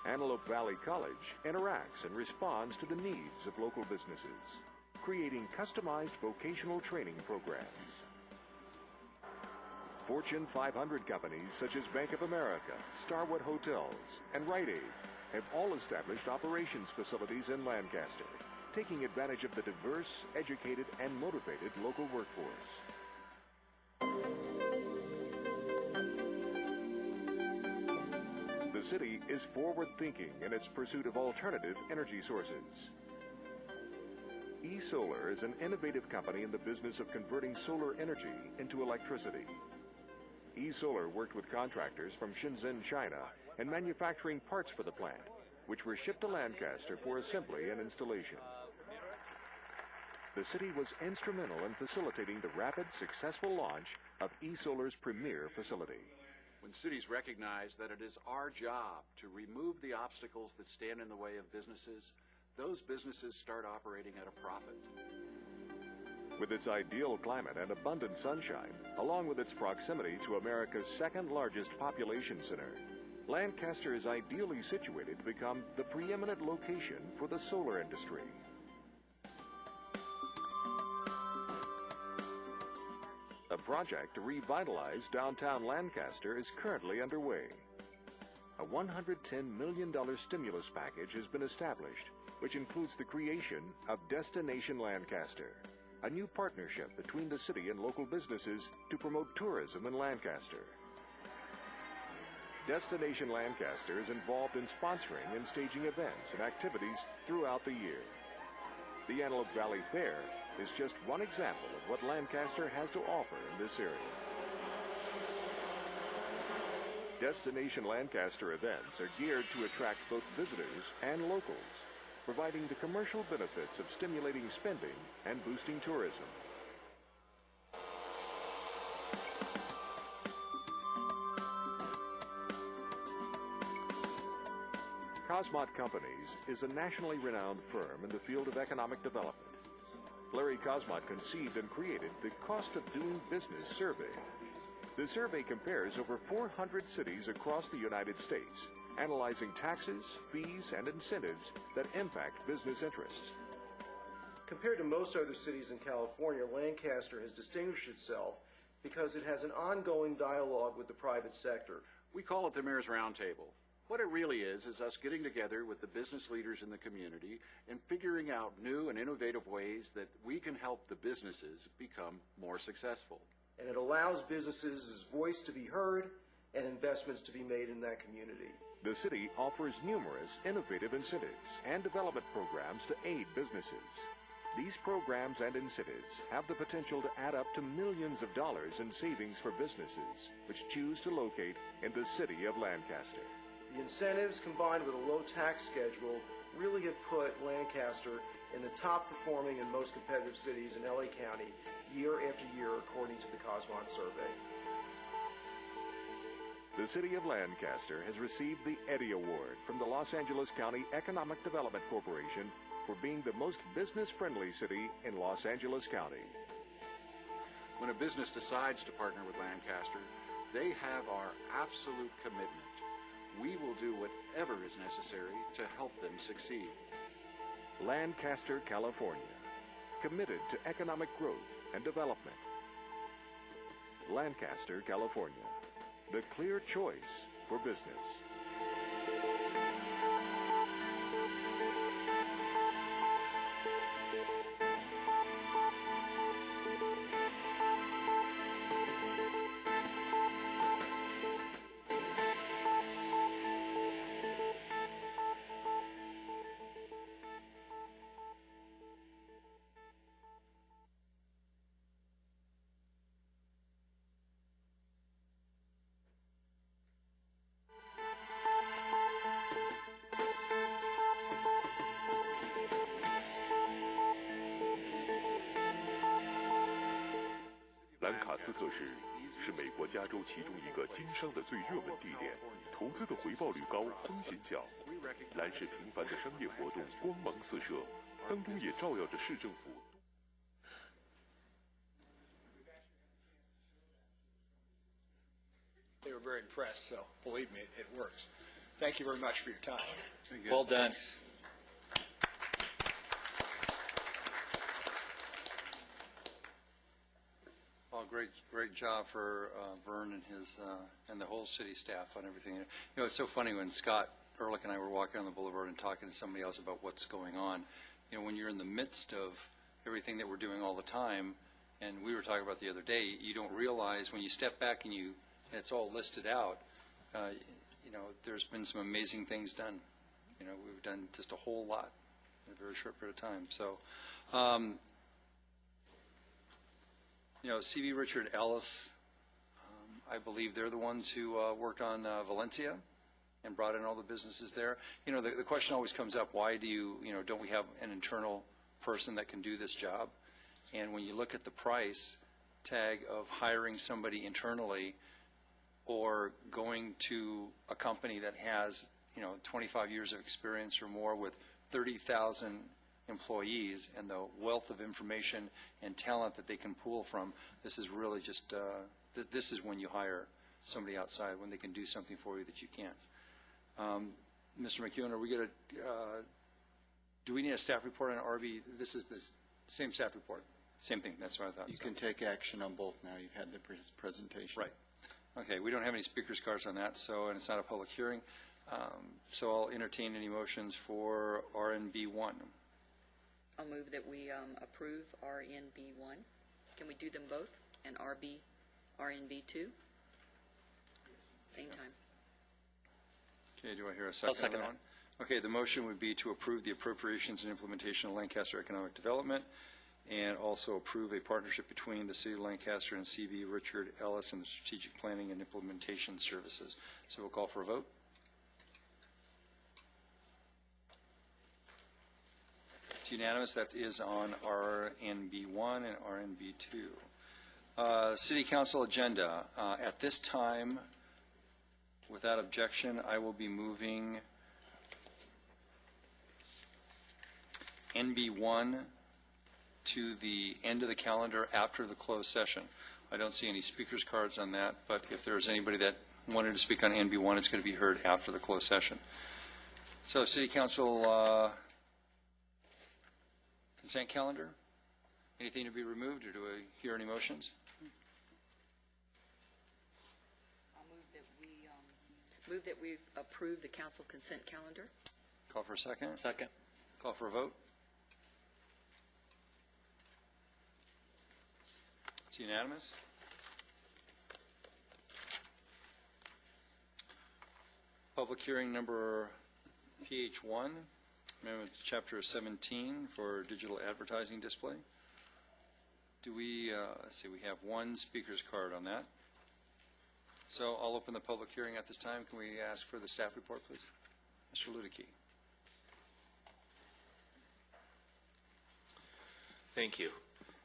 Antelope Valley College interacts and responds to the needs of local businesses, creating customized vocational training programs. Fortune 500 companies such as Bank of America, Starwood Hotels, and Rite Aid have all established operations facilities in Lancaster, taking advantage of the diverse, educated, and motivated local workforce. The city is forward-thinking in its pursuit of alternative energy sources. eSolar is an innovative company in the business of converting solar energy into electricity. eSolar worked with contractors from Shenzhen, China, and manufacturing parts for the plant, which were shipped to Lancaster for assembly and installation. The city was instrumental in facilitating the rapid, successful launch of eSolar's premier facility. When cities recognize that it is our job to remove the obstacles that stand in the way of businesses, those businesses start operating at a profit. With its ideal climate and abundant sunshine, along with its proximity to America's second largest population center, Lancaster is ideally situated to become the preeminent location for the solar industry. A project to revitalize downtown Lancaster is currently underway. A $110 million stimulus package has been established, which includes the creation of Destination Lancaster, a new partnership between the city and local businesses to promote tourism in Lancaster. Destination Lancaster is involved in sponsoring and staging events and activities throughout the year. The Antelope Valley Fair is just one example of what Lancaster has to offer in this area. Destination Lancaster events are geared to attract both visitors and locals, providing the commercial benefits of stimulating spending and boosting tourism. Cosmot Companies is a nationally renowned firm in the field of economic development. Larry Cosmot conceived and created the Cost of Doing Business survey. The survey compares over 400 cities across the United States, analyzing taxes, fees, and incentives that impact business interests. Compared to most other cities in California, Lancaster has distinguished itself because it has an ongoing dialogue with the private sector. We call it the Mayor's Roundtable. What it really is us getting together with the business leaders in the community and figuring out new and innovative ways that we can help the businesses become more successful. And it allows businesses' voice to be heard and investments to be made in that community. The city offers numerous innovative incentives and development programs to aid businesses. These programs and incentives have the potential to add up to millions of dollars in savings for businesses which choose to locate in the city of Lancaster. The incentives combined with a low tax schedule really have put Lancaster in the top performing and most competitive cities in LA County year after year according to the Cosmot survey. The city of Lancaster has received the Eddie Award from the Los Angeles County Economic Development Corporation for being the most business-friendly city in Los Angeles County. When a business decides to partner with Lancaster, they have our absolute commitment. We will do whatever is necessary to help them succeed. Lancaster, California, committed to economic growth and development. Lancaster, California, the clear choice for business. 斯特市是美国加州其中一个经商的最热门地点，投资的回报率高，风险小。兰市频繁的商业活动光芒四射，当中也照耀着市政府。They were very impressed, so believe me, it works. Thank you very much for your time. Well done. Well, great job for Vern and his and the whole city staff on everything. You know, it's so funny when Scott Ehrlich and I were walking on the boulevard and talking to somebody else about what's going on. You know, when you're in the midst of everything that we're doing all the time, and we were talking about the other day, you don't realize when you step back and it's all listed out. You know, there's been some amazing things done. You know, we've done just a whole lot in a very short period of time. So. You know, C.B. Richard Ellis, I believe they're the ones who worked on Valencia and brought in all the businesses there. You know, the question always comes up, why don't we have an internal person that can do this job? And when you look at the price tag of hiring somebody internally or going to a company that has, 25 years of experience or more with 30,000 employees and the wealth of information and talent that they can pull from, this is really just, this is when you hire somebody outside, when they can do something for you that you can't. Mr. McEwen, are we going to, do we need a staff report on RB? This is the same staff report. Same thing, that's what I thought. You can take action on both now. You've had the presentation. Right. Okay, we don't have any speakers cards on that, and it's not a public hearing. So I'll entertain any motions for RNB1. I'll move that we approve RNB1. Can we do them both? And RNB2? Same time. Okay, do I hear a second? I'll second on that one? Okay, the motion would be to approve the appropriations and implementation of Lancaster Economic Development and also approve a partnership between the City of Lancaster and C.B. Richard Ellis and the Strategic Planning and Implementation Services. So we'll call for a vote. Unanimous. That is on RNB1 and RNB2. City Council agenda. At this time, without objection, I will be moving NB1 to the end of the calendar after the closed session. I don't see any speakers cards on that, but if there's anybody that wanted to speak on NB1, it's going to be heard after the closed session. So City Council consent calendar. Anything to be removed, or do I hear any motions? I'll move that we approve the council consent calendar. Call for a second. Second. Call for a vote. It's unanimous. Public hearing number PH1. Amendment to Chapter 17 for digital advertising display. Do we, let's see, we have one speaker's card on that. So I'll open the public hearing at this time. Can we ask for the staff report, please? Mr. Ludicky. Thank you.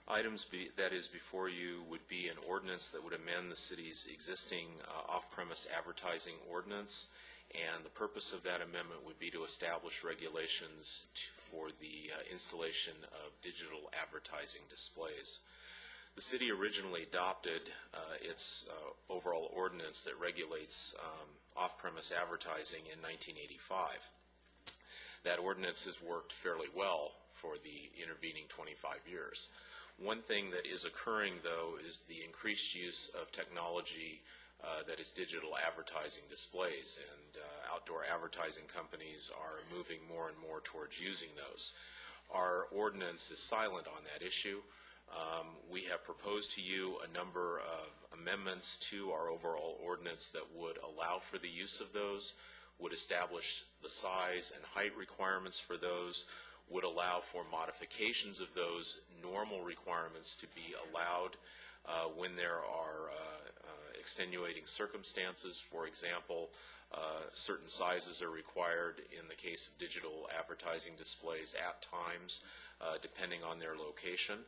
Items that is before you would be an ordinance that would amend the city's existing off-premise advertising ordinance. And the purpose of that amendment would be to establish regulations for the installation of digital advertising displays. The city originally adopted its overall ordinance that regulates off-premise advertising in 1985. That ordinance has worked fairly well for the intervening 25 years. One thing that is occurring, though, is the increased use of technology that is digital advertising displays, and outdoor advertising companies are moving more and more towards using those. Our ordinance is silent on that issue. We have proposed to you a number of amendments to our overall ordinance that would allow for the use of those, would establish the size and height requirements for those, would allow for modifications of those normal requirements to be allowed when there are extenuating circumstances. For example, certain sizes are required in the case of digital advertising displays at times, depending on their location.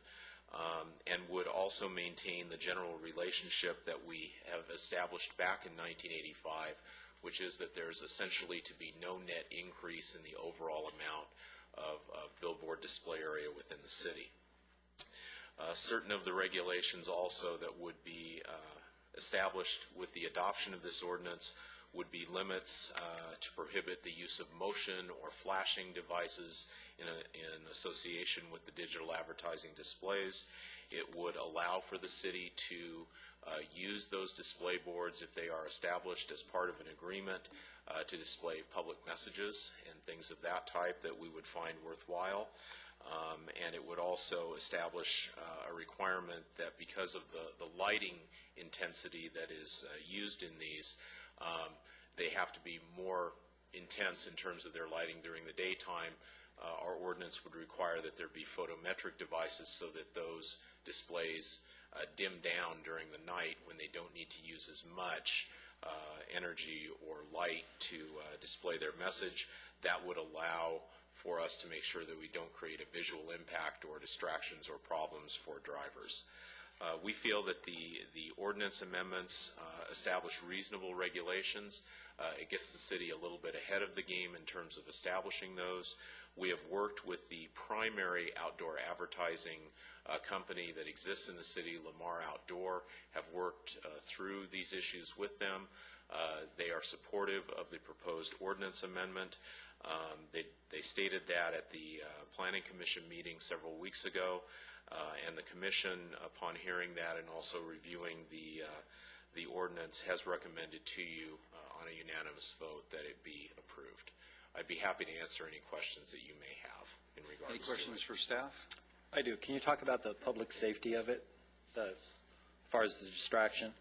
and would also maintain the general relationship that we have established back in 1985, which is that there's essentially to be no net increase in the overall amount of billboard display area within the city. Certain of the regulations also that would be established with the adoption of this ordinance would be limits to prohibit the use of motion or flashing devices in association with the digital advertising displays. It would allow for the city to use those display boards if they are established as part of an agreement to display public messages and things of that type that we would find worthwhile. And it would also establish a requirement that because of the lighting intensity that is used in these, they have to be more intense in terms of their lighting during the daytime. Our ordinance would require that there be photometric devices so that those displays dim down during the night when they don't need to use as much energy or light to display their message. That would allow for us to make sure that we don't create a visual impact or distractions or problems for drivers. We feel that the ordinance amendments establish reasonable regulations. It gets the city a little bit ahead of the game in terms of establishing those. We have worked with the primary outdoor advertising company that exists in the city, Lamar Outdoor, have worked through these issues with them. They are supportive of the proposed ordinance amendment. They stated that at the Planning Commission meeting several weeks ago, and the Commission, upon hearing that and also reviewing the ordinance, has recommended to you on a unanimous vote that it be approved. I'd be happy to answer any questions that you may have in regards to it. Any questions for staff? I do. Can you talk about the public safety of it, as far as the distraction?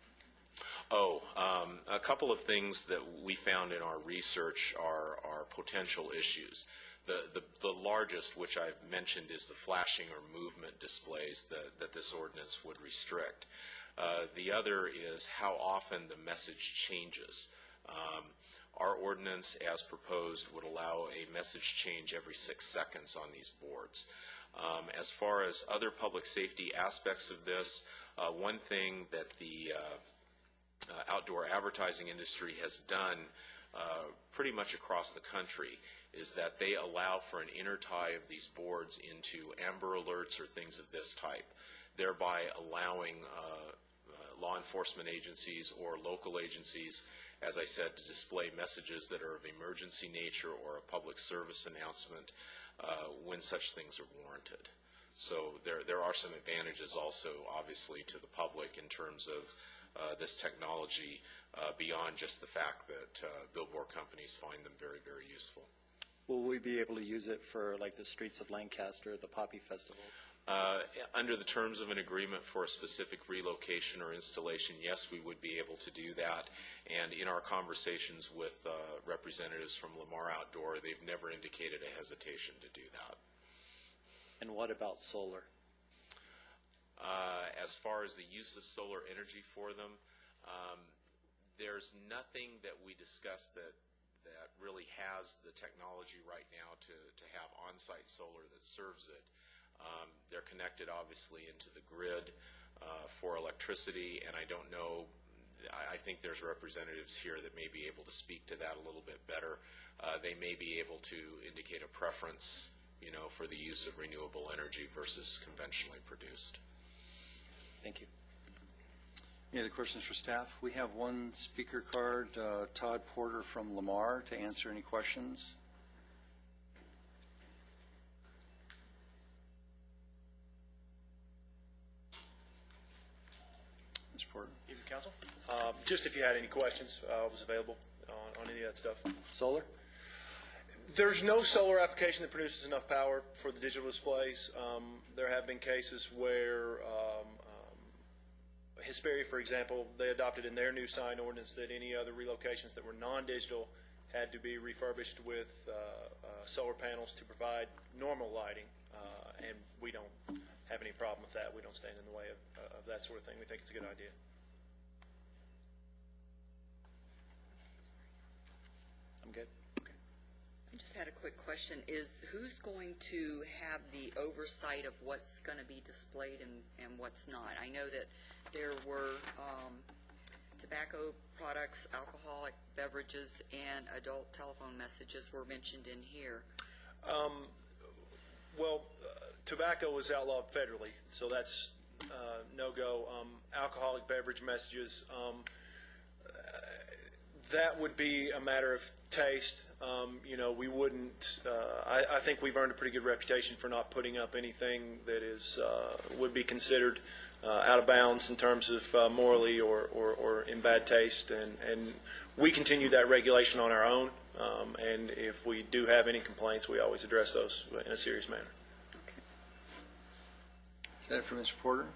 A couple of things that we found in our research are potential issues. The largest, which I've mentioned, is the flashing or movement displays that this ordinance would restrict. The other is how often the message changes. Our ordinance, as proposed, would allow a message change every 6 seconds on these boards. As far as other public safety aspects of this, one thing that the outdoor advertising industry has done pretty much across the country is that they allow for an intertie of these boards into Amber Alerts or things of this type, thereby allowing law enforcement agencies or local agencies, as I said, to display messages that are of emergency nature or a public service announcement when such things are warranted. So there are some advantages also, obviously, to the public in terms of this technology beyond just the fact that billboard companies find them very, very useful. Will we be able to use it for, like, the streets of Lancaster, the Poppy Festival? Under the terms of an agreement for a specific relocation or installation, yes, we would be able to do that. And in our conversations with representatives from Lamar Outdoor, they've never indicated a hesitation to do that. And what about solar? As far as the use of solar energy for them, there's nothing that we discussed that really has the technology right now to have on-site solar that serves it. They're connected, obviously, into the grid for electricity, and I don't know, I think there's representatives here that may be able to speak to that a little bit better. They may be able to indicate a preference, for the use of renewable energy versus conventionally produced. Thank you. Any other questions for staff? We have one speaker card, Todd Porter from Lamar, to answer any questions. Mr. Porter. Evening, Council. Just if you had any questions, I was available on any of that stuff. Solar? There's no solar application that produces enough power for the digital displays. There have been cases where Hesperia, for example, they adopted in their new sign ordinance that any other relocations that were non-digital had to be refurbished with solar panels to provide normal lighting, and we don't have any problem with that. We don't stand in the way of that sort of thing. We think it's a good idea. I'm good. I just had a quick question. Who's going to have the oversight of what's going to be displayed and what's not? I know that there were tobacco products, alcoholic beverages, and adult telephone messages were mentioned in here. Well, tobacco is outlawed federally, so that's no-go. Alcoholic beverage messages, that would be a matter of taste. We wouldn't, I think we've earned a pretty good reputation for not putting up anything that is would be considered out of bounds in terms of morally or in bad taste, and we continue that regulation on our own, and if we do have any complaints, we always address those in a serious manner. Is that it for Mr. Porter?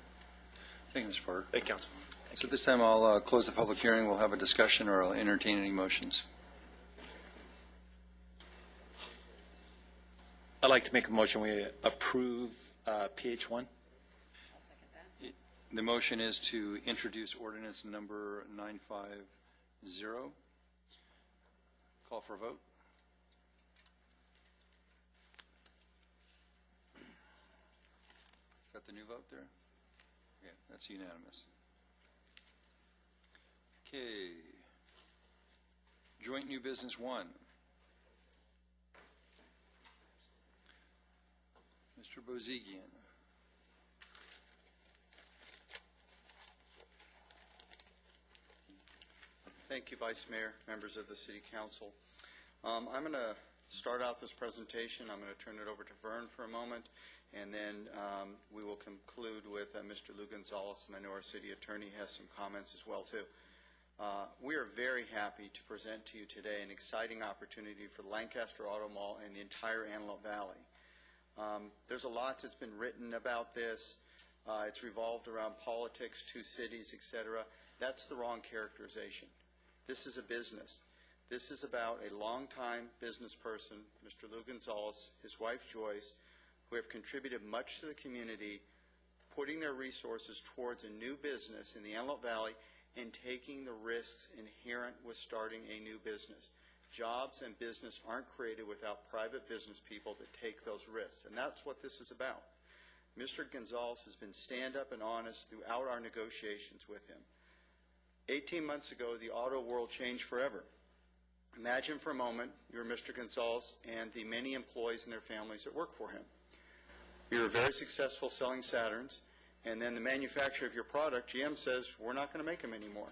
Thank you, Mr. Porter. Thank you, Council. So at this time, I'll close the public hearing. We'll have a discussion, or I'll entertain any motions. I'd like to make a motion we approve PH1. The motion is to introduce ordinance number 950. Call for a vote. Is that the new vote there? Okay, that's unanimous. Okay. Joint new business 1. Mr. Bozigian. Thank you, Vice Mayor, members of the City Council. I'm going to start out this presentation. I'm going to turn it over to Vern for a moment, and then we will conclude with Mr. Lou Gonzalez, and I know our City Attorney has some comments as well, too. We are very happy to present to you today an exciting opportunity for the Lancaster Auto Mall and the entire Antelope Valley. There's a lot that's been written about this. It's revolved around politics, two cities, etc. That's the wrong characterization. This is a business. This is about a longtime business person, Mr. Lou Gonzalez, his wife Joyce, who have contributed much to the community, putting their resources towards a new business in the Antelope Valley and taking the risks inherent with starting a new business. Jobs and business aren't created without private business people that take those risks, and that's what this is about. Mr. Gonzalez has been stand-up and honest throughout our negotiations with him. 18 months ago, the auto world changed forever. Imagine for a moment you're Mr. Gonzalez and the many employees and their families that work for him. You were very successful selling Saturns, and then the manufacturer of your product, GM, says, we're not going to make them anymore.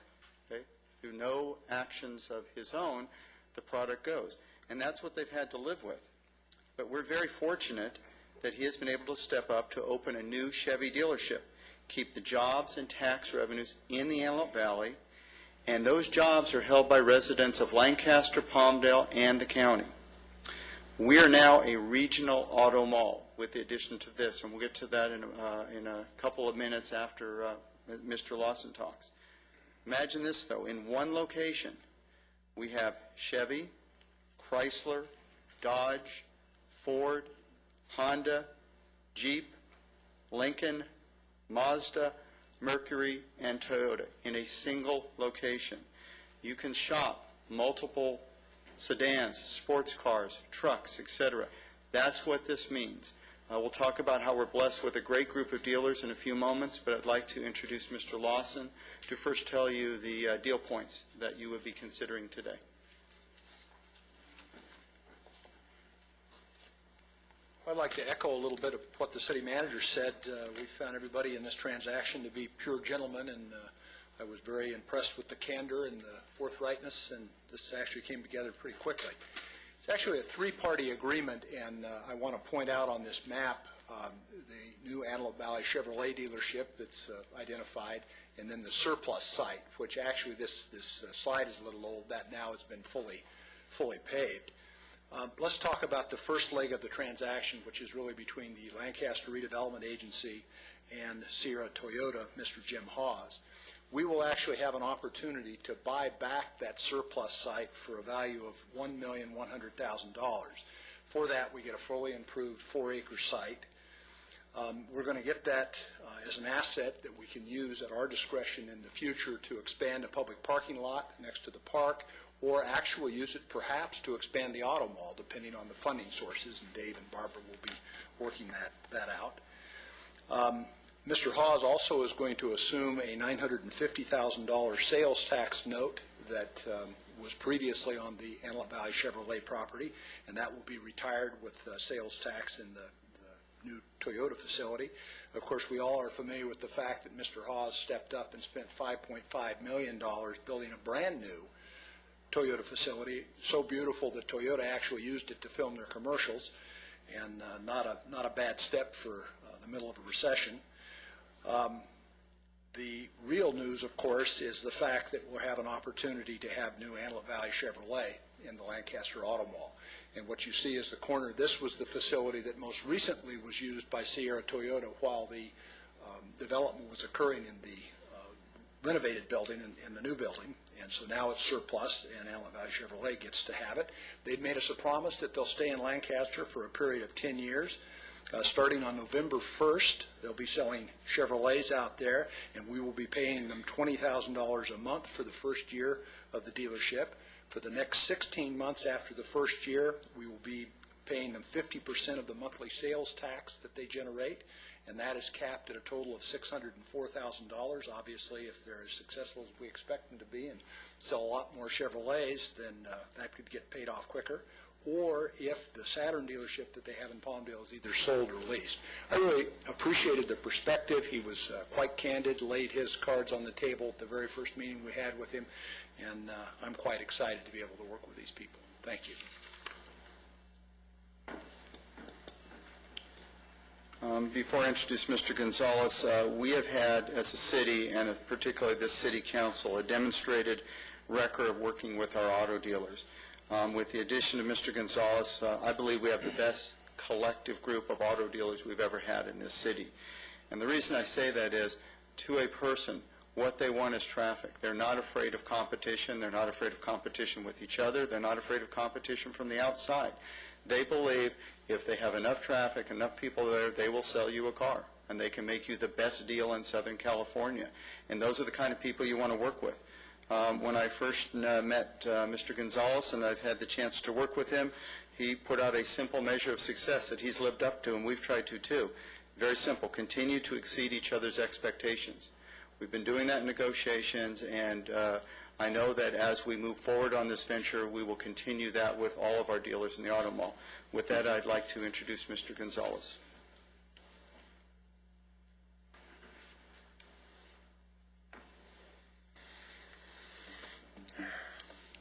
Okay? Through no actions of his own, the product goes. And that's what they've had to live with. But we're very fortunate that he has been able to step up to open a new Chevy dealership, keep the jobs and tax revenues in the Antelope Valley, and those jobs are held by residents of Lancaster, Palmdale, and the county. We are now a regional auto mall with the addition to this, and we'll get to that in a couple of minutes after Mr. Lawson talks. Imagine this, though. In one location, we have Chevy, Chrysler, Dodge, Ford, Honda, Jeep, Lincoln, Mazda, Mercury, and Toyota in a single location. You can shop multiple sedans, sports cars, trucks, etc. That's what this means. We'll talk about how we're blessed with a great group of dealers in a few moments, but I'd like to introduce Mr. Lawson to first tell you the deal points that you would be considering today. I'd like to echo a little bit of what the city manager said. We found everybody in this transaction to be pure gentlemen, and I was very impressed with the candor and the forthrightness, and this actually came together pretty quickly. It's actually a three-party agreement, and I want to point out on this map the new Antelope Valley Chevrolet dealership that's identified, and then the surplus site, which actually this slide is a little old. That now has been fully paved. Let's talk about the first leg of the transaction, which is really between the Lancaster Redevelopment Agency and Sierra Toyota, Mr. Jim Hawes. We will actually have an opportunity to buy back that surplus site for a value of $1,100,000. For that, we get a fully improved 4-acre site. We're going to get that as an asset that we can use at our discretion in the future to expand a public parking lot next to the park, or actually use it perhaps to expand the auto mall, depending on the funding sources, and Dave and Barbara will be working that out. Mr. Hawes also is going to assume a $950,000 sales tax note that was previously on the Antelope Valley Chevrolet property, and that will be retired with sales tax in the new Toyota facility. Of course, we all are familiar with the fact that Mr. Hawes stepped up and spent $5.5 million building a brand new Toyota facility, so beautiful that Toyota actually used it to film their commercials, and not a bad step for the middle of a recession. The real news, of course, is the fact that we'll have an opportunity to have new Antelope Valley Chevrolet in the Lancaster Auto Mall. And what you see is the corner. This was the facility that most recently was used by Sierra Toyota while the development was occurring in the renovated building, in the new building. And so now it's surplus, and Antelope Valley Chevrolet gets to have it. They've made us a promise that they'll stay in Lancaster for a period of 10 years. Starting on November 1st, they'll be selling Chevrolets out there, and we will be paying them $20,000 a month for the first year of the dealership. For the next 16 months after the first year, we will be paying them 50% of the monthly sales tax that they generate, and that is capped at a total of $604,000. Obviously, if they're as successful as we expect them to be and sell a lot more Chevrolets, then that could get paid off quicker. Or if the Saturn dealership that they have in Palmdale is either sold or leased. I really appreciated the perspective. He was quite candid, laid his cards on the table at the very first meeting we had with him, and I'm quite excited to be able to work with these people. Thank you. Before I introduce Mr. Gonzalez, we have had, as a city, and particularly this city council, a demonstrated record of working with our auto dealers. With the addition of Mr. Gonzalez, I believe we have the best collective group of auto dealers we've ever had in this city. And the reason I say that is, to a person, what they want is traffic. They're not afraid of competition. They're not afraid of competition with each other. They're not afraid of competition from the outside. They believe if they have enough traffic, enough people there, they will sell you a car, and they can make you the best deal in Southern California. And those are the kind of people you want to work with. When I first met Mr. Gonzalez, and I've had the chance to work with him, he put out a simple measure of success that he's lived up to, and we've tried to too. Very simple. Continue to exceed each other's expectations. We've been doing that in negotiations, and I know that as we move forward on this venture, we will continue that with all of our dealers in the auto mall. With that, I'd like to introduce Mr. Gonzalez.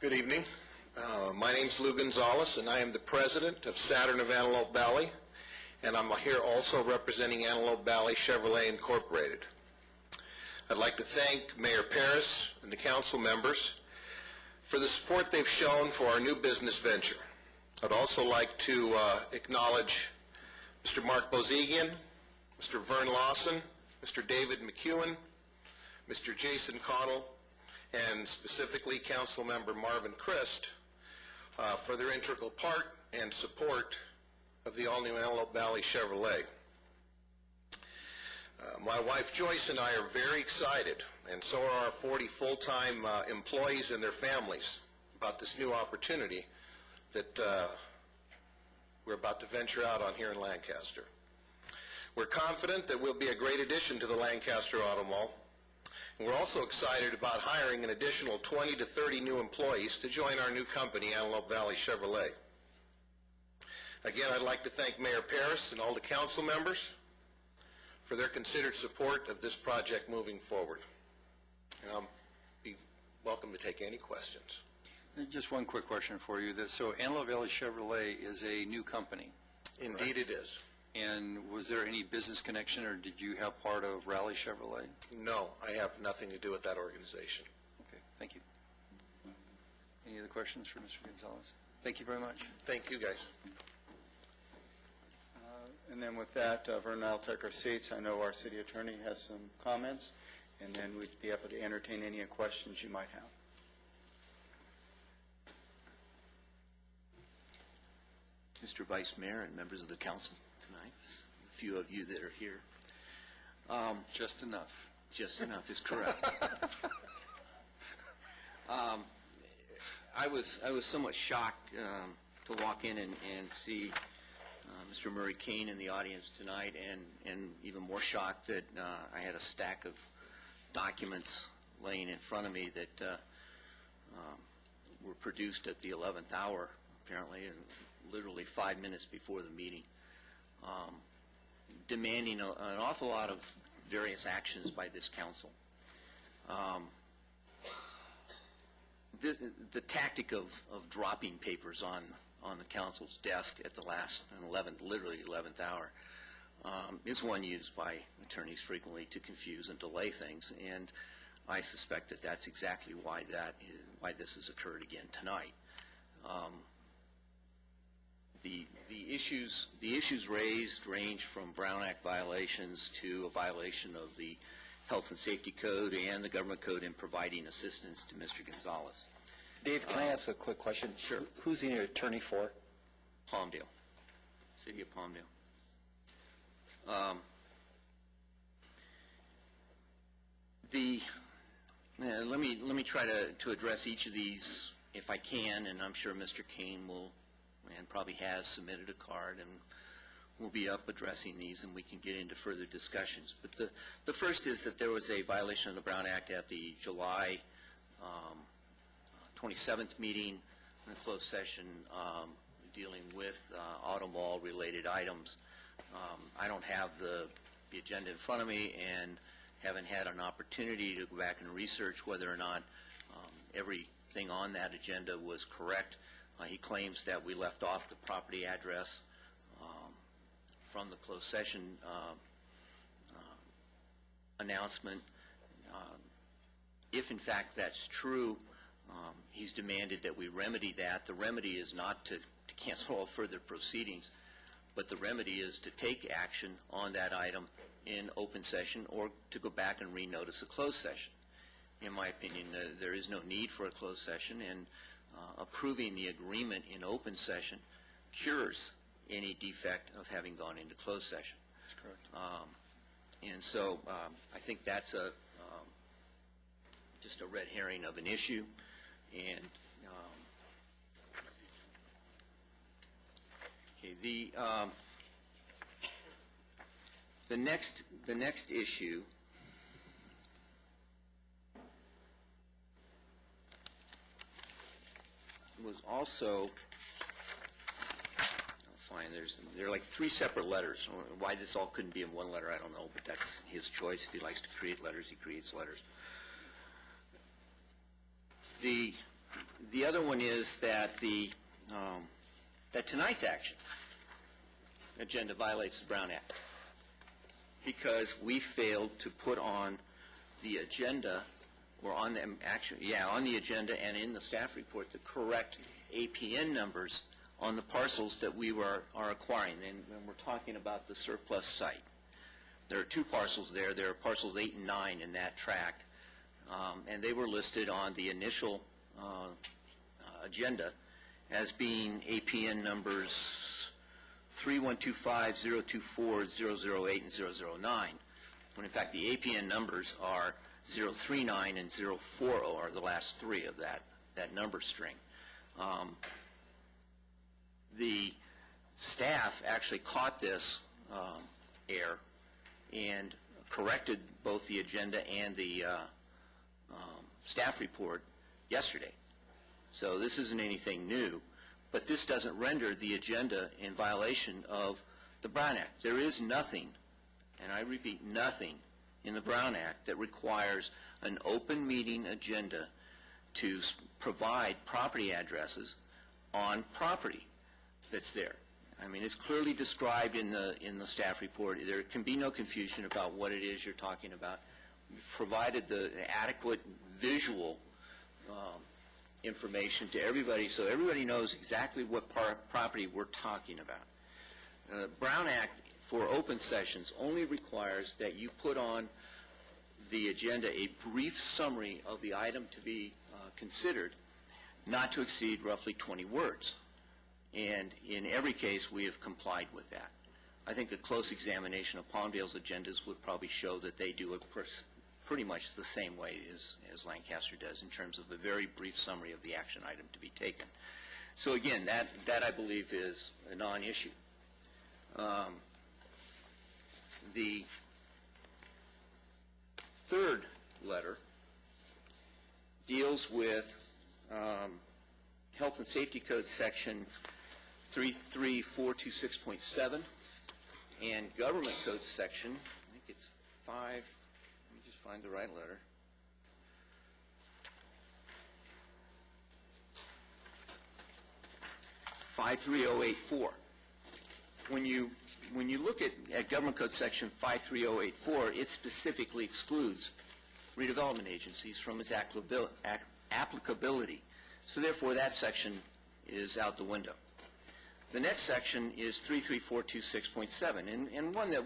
Good evening. My name's Lou Gonzalez, and I am the president of Saturn of Antelope Valley, and I'm here also representing Antelope Valley Chevrolet Incorporated. I'd like to thank Mayor Paris and the council members for the support they've shown for our new business venture. I'd also like to acknowledge Mr. Mark Bozigian, Mr. Vern Lawson, Mr. David McEwen, Mr. Jason Connell, and specifically Council Member Marvin Christ for their integral part and support of the all-new Antelope Valley Chevrolet. My wife Joyce and I are very excited, and so are our 40 full-time employees and their families, about this new opportunity that we're about to venture out on here in Lancaster. We're confident that we'll be a great addition to the Lancaster Auto Mall. We're also excited about hiring an additional 20 to 30 new employees to join our new company, Antelope Valley Chevrolet. Again, I'd like to thank Mayor Paris and all the council members for their considered support of this project moving forward. And I'll be welcome to take any questions. Just one quick question for you. So Antelope Valley Chevrolet is a new company? Indeed it is. And was there any business connection, or did you have part of Raleigh Chevrolet? No, I have nothing to do with that organization. Okay, thank you. Any other questions for Mr. Gonzalez? Thank you very much. Thank you, guys. And then with that, Vernon and I will take our seats. I know our city attorney has some comments, and then we'd be able to entertain any questions you might have. Mr. Vice Mayor and members of the council tonight, a few of you that are here. Just enough. Just enough is correct. I was somewhat shocked to walk in and see Mr. Murray Kane in the audience tonight, and even more shocked that I had a stack of documents laying in front of me that were produced at the 11th hour, apparently, and literally 5 minutes before the meeting, demanding an awful lot of various actions by this council. The tactic of dropping papers on the council's desk at the last, literally 11th hour, is one used by attorneys frequently to confuse and delay things, and I suspect that that's exactly why this has occurred again tonight. The issues raised range from Brown Act violations to a violation of the Health and Safety Code and the Government Code in providing assistance to Mr. Gonzalez. Dave, can I ask a quick question? Sure. Who's the attorney for? Palmdale, City of Palmdale. Let me try to address each of these if I can, and I'm sure Mr. Kane will and probably has submitted a card, and we'll be up addressing these, and we can get into further discussions. But the first is that there was a violation of the Brown Act at the July 27th meeting in a closed session dealing with automall-related items. I don't have the agenda in front of me and haven't had an opportunity to go back and research whether or not everything on that agenda was correct. He claims that we left off the property address from the closed session announcement. If in fact that's true, he's demanded that we remedy that. The remedy is not to cancel all further proceedings, but the remedy is to take action on that item in open session or to go back and renotice a closed session. In my opinion, there is no need for a closed session, and approving the agreement in open session cures any defect of having gone into closed session. That's correct. And so I think that's just a red herring of an issue. And okay, the next issue was also fine. There are like 3 separate letters. Why this all couldn't be in one letter, I don't know, but that's his choice. If he likes to create letters, he creates letters. The other one is that that tonight's action agenda violates the Brown Act because we failed to put on the agenda or on the agenda and in the staff report the correct APN numbers on the parcels that we are acquiring. And we're talking about the surplus site. There are 2 parcels there. There are parcels 8 and 9 in that tract. And they were listed on the initial agenda as being APN numbers 3125, 024, 008, and 009, when in fact the APN numbers are 039 and 040 are the last 3 of that number string. The staff actually caught this error and corrected both the agenda and the staff report yesterday. So this isn't anything new, but this doesn't render the agenda in violation of the Brown Act. There is nothing, and I repeat, nothing in the Brown Act that requires an open meeting agenda to provide property addresses on property that's there. I mean, it's clearly described in the staff report. There can be no confusion about what it is you're talking about. We've provided the adequate visual information to everybody so everybody knows exactly what property we're talking about. The Brown Act for open sessions only requires that you put on the agenda a brief summary of the item to be considered, not to exceed roughly 20 words. And in every case, we have complied with that. I think a close examination of Palmdale's agendas would probably show that they do a pretty much the same way as Lancaster does in terms of a very brief summary of the action item to be taken. So again, that I believe is a non-issue. The third letter deals with Health and Safety Code section 33426.7 and Government Code section, I think it's 5, let me just find the right letter. .53084. When you look at Government Code section 53084, it specifically excludes redevelopment agencies from its applicability. So therefore, that section is out the window. The next section is 33426.7, and one that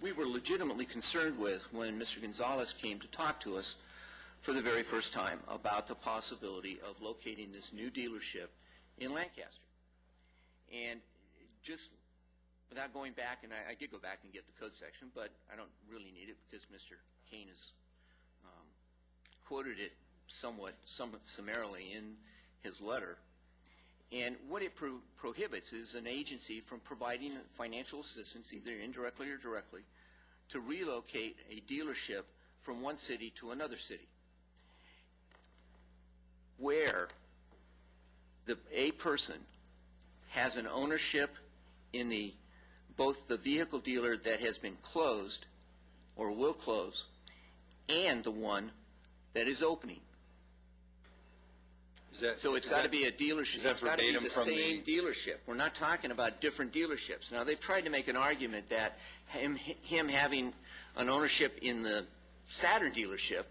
we were legitimately concerned with when Mr. Gonzalez came to talk to us for the very first time about the possibility of locating this new dealership in Lancaster. And just without going back, and I did go back and get the code section, but I don't really need it because Mr. Kane has quoted it somewhat summarily in his letter. And what it prohibits is an agency from providing financial assistance, either indirectly or directly, to relocate a dealership from one city to another city, where a person has an ownership in both the vehicle dealer that has been closed or will close and the one that is opening. So it's got to be a dealership. It's got to be the same dealership. We're not talking about different dealerships. Now, they've tried to make an argument that him having an ownership in the Saturn dealership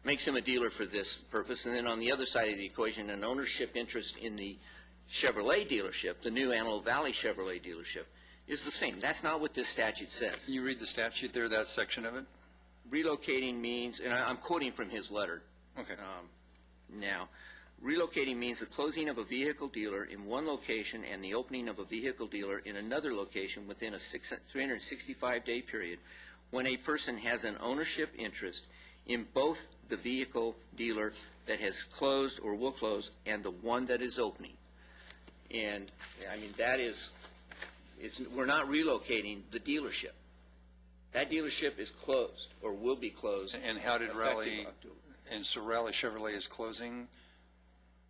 makes him a dealer for this purpose, and then on the other side of the equation, an ownership interest in the Chevrolet dealership, the new Antelope Valley Chevrolet dealership, is the same. That's not what this statute says. Can you read the statute there, that section of it? Relocating means, and I'm quoting from his letter. Okay. Now, relocating means the closing of a vehicle dealer in one location and the opening of a vehicle dealer in another location within a 365-day period when a person has an ownership interest in both the vehicle dealer that has closed or will close and the one that is opening. And, I mean, we're not relocating the dealership. That dealership is closed or will be closed. And how did Raleigh, and so Raleigh Chevrolet is closing?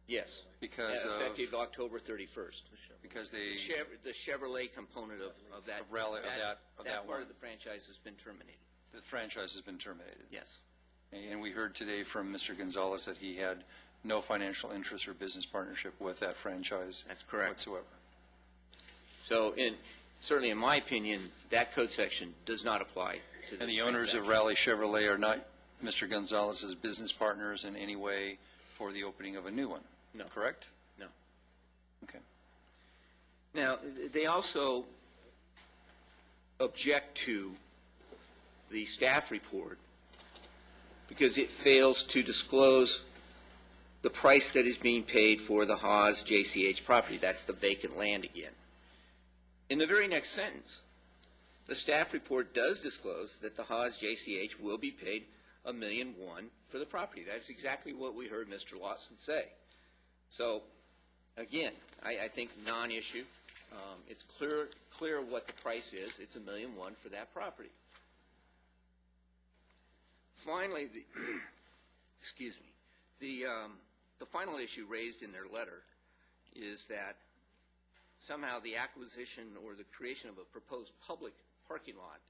Yes. Because of? Effective October 31st. Because they? The Chevrolet component of that. Of Raleigh, that part of the franchise has been terminated. The franchise has been terminated? Yes. And we heard today from Mr. Gonzalez that he had no financial interest or business partnership with that franchise. That's correct. Whatsoever. So, certainly in my opinion, that code section does not apply to this. And the owners of Raleigh Chevrolet are not Mr. Gonzalez's business partners in any way for the opening of a new one? No. Correct? No. Okay. Now, they also object to the staff report because it fails to disclose the price that is being paid for the Haas JCH property. That's the vacant land again. In the very next sentence, the staff report does disclose that the Haas JCH will be paid $1.1 million for the property. That's exactly what we heard Mr. Lawson say. So, again, I think non-issue. It's clear what the price is. It's $1.1 million for that property. Finally, the final issue raised in their letter is that somehow the acquisition or the creation of a proposed public parking lot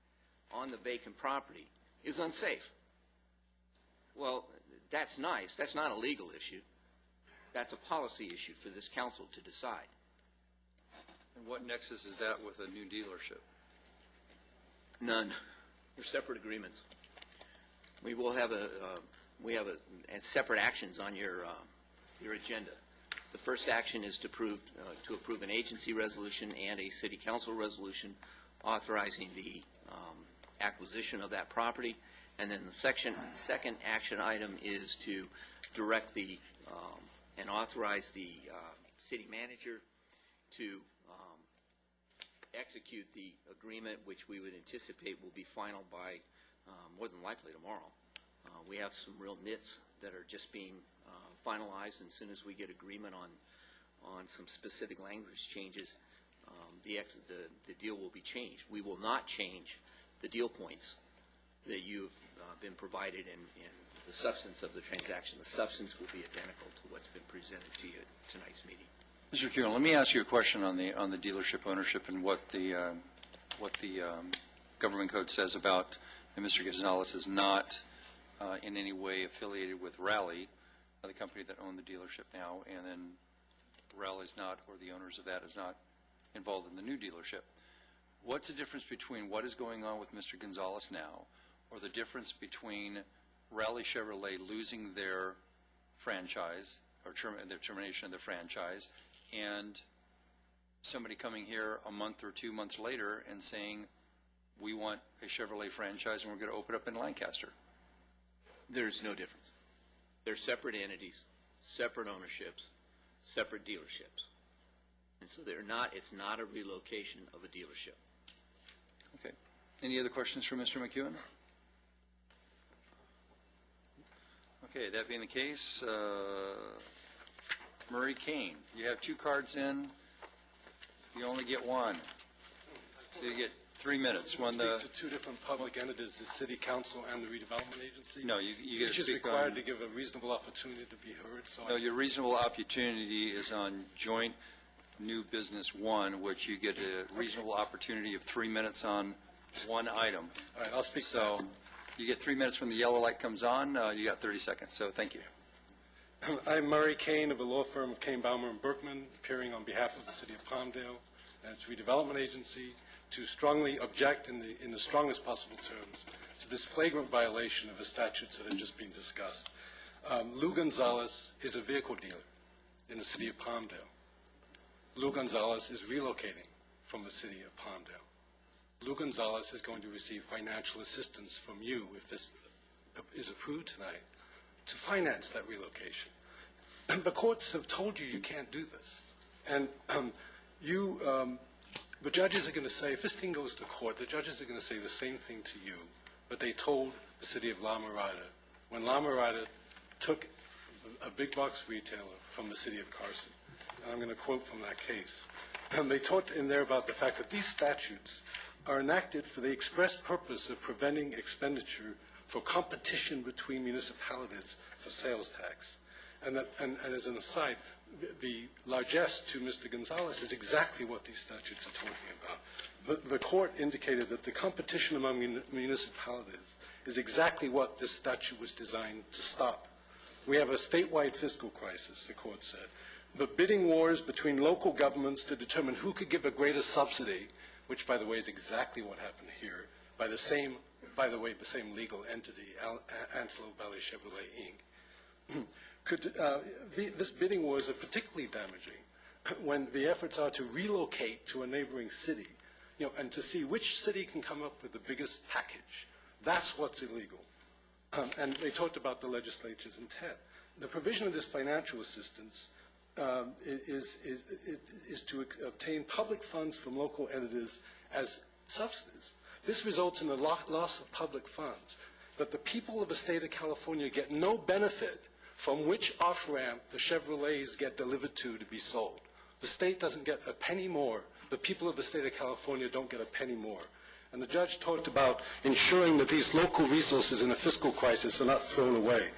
on the vacant property is unsafe. Well, that's nice. That's not a legal issue. That's a policy issue for this council to decide. And what nexus is that with a new dealership? None. They're separate agreements. We will have separate actions on your agenda. The first action is to approve an agency resolution and a city council resolution authorizing the acquisition of that property. And then the second action item is to direct and authorize the city manager to execute the agreement, which we would anticipate will be final by more than likely tomorrow. We have some real nits that are just being finalized, and as soon as we get agreement on some specific language changes, the deal will be changed. We will not change the deal points that you've been provided in the substance of the transaction. The substance will be identical to what's been presented to you at tonight's meeting. Mr. Kieran, let me ask you a question on the dealership ownership and what the government code says about that Mr. Gonzalez is not in any way affiliated with Rally, the company that owned the dealership now, and then Rally's not, or the owners of that is not involved in the new dealership. What's the difference between what is going on with Mr. Gonzalez now, or the difference between Rally Chevrolet losing their franchise, or their termination of the franchise, and somebody coming here a month or 2 months later and saying, we want a Chevrolet franchise and we're going to open up in Lancaster? There's no difference. They're separate entities, separate ownerships, separate dealerships. And so it's not a relocation of a dealership. Okay. Any other questions for Mr. McEwen? Okay, that being the case, Murray Kane, you have 2 cards in. You only get 1. So you get 3 minutes. Speak to 2 different public entities, the City Council and the Redevelopment Agency. No, you get to Each is speak required on, to give a reasonable opportunity to be heard. So no, your reasonable opportunity is on joint new business 1, which you get a reasonable opportunity of 3 minutes on 1 item. All right, I'll speak. So you get 3 minutes when the yellow light comes on. You got 30 seconds. So thank you. I'm Murray Kane of the law firm of Kane, Baumer & Berkman, appearing on behalf of the City of Palmdale and its Redevelopment Agency to strongly object in the strongest possible terms to this flagrant violation of the statutes that have just been discussed. Lou Gonzalez is a vehicle dealer in the City of Palmdale. Lou Gonzalez is relocating from the City of Palmdale. Lou Gonzalez is going to receive financial assistance from you, if this is approved tonight, to finance that relocation. The courts have told you you can't do this. And the judges are going to say, if this thing goes to court, the judges are going to say the same thing to you that they told the City of La Mirada when La Mirada took a big box retailer from the City of Carson. And I'm going to quote from that case. They talked in there about the fact that these statutes are enacted for the express purpose of preventing expenditure for competition between municipalities for sales tax. And as an aside, the largesse to Mr. Gonzalez is exactly what these statutes are talking about. The court indicated that the competition among municipalities is exactly what this statute was designed to stop. We have a statewide fiscal crisis, the court said. The bidding wars between local governments to determine who could give a greater subsidy, which, by the way, is exactly what happened here, by the same legal entity, Antelope Valley Chevrolet, Inc. This bidding wars are particularly damaging when the efforts are to relocate to a neighboring city, and to see which city can come up with the biggest package. That's what's illegal. And they talked about the legislature's intent. The provision of this financial assistance is to obtain public funds from local entities as subsidies. This results in the loss of public funds, that the people of the state of California get no benefit from which off-ramp the Chevrolets get delivered to be sold. The state doesn't get a penny more. The people of the state of California don't get a penny more. And the judge talked about ensuring that these local resources in a fiscal crisis are not thrown away.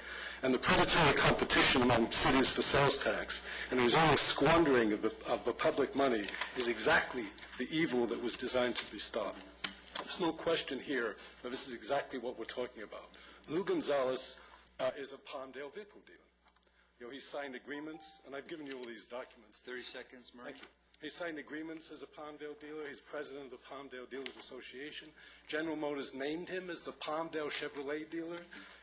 And the predatory competition among cities for sales tax and the resulting squandering of the public money is exactly the evil that was designed to be stopped. There's no question here that this is exactly what we're talking about. Lou Gonzalez is a Palmdale vehicle dealer. He signed agreements, and I've given you all these documents. 30 seconds, Murray. Thank you. He signed agreements as a Palmdale dealer. He's president of the Palmdale Dealers Association. General Motors named him as the Palmdale Chevrolet dealer.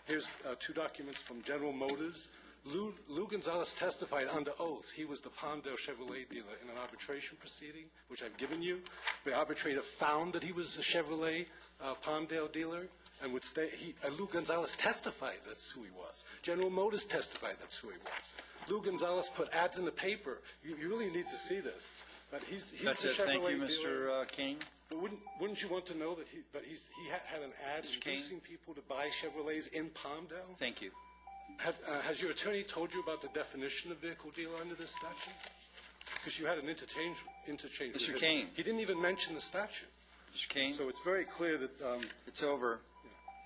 Here's 2 documents from General Motors. Lou Gonzalez testified under oath he was the Palmdale Chevrolet dealer in an arbitration proceeding, which I've given you. The arbitrator found that he was a Chevrolet Palmdale dealer, and Lou Gonzalez testified that's who he was. General Motors testified that's who he was. Lou Gonzalez put ads in the paper. You really need to see this. But he's That's the it. Chevrolet Thank you, dealer. Mr. King. But wouldn't you want to know that he had an ad Mr. Kane? inducing people to buy Chevrolets in Palmdale? Thank you. Has your attorney told you about the definition of vehicle dealer under this statute? Because you had an interchange Mr. with him. Kane. He didn't even mention the statute. Mr. Kane? So it's very clear that... It's over.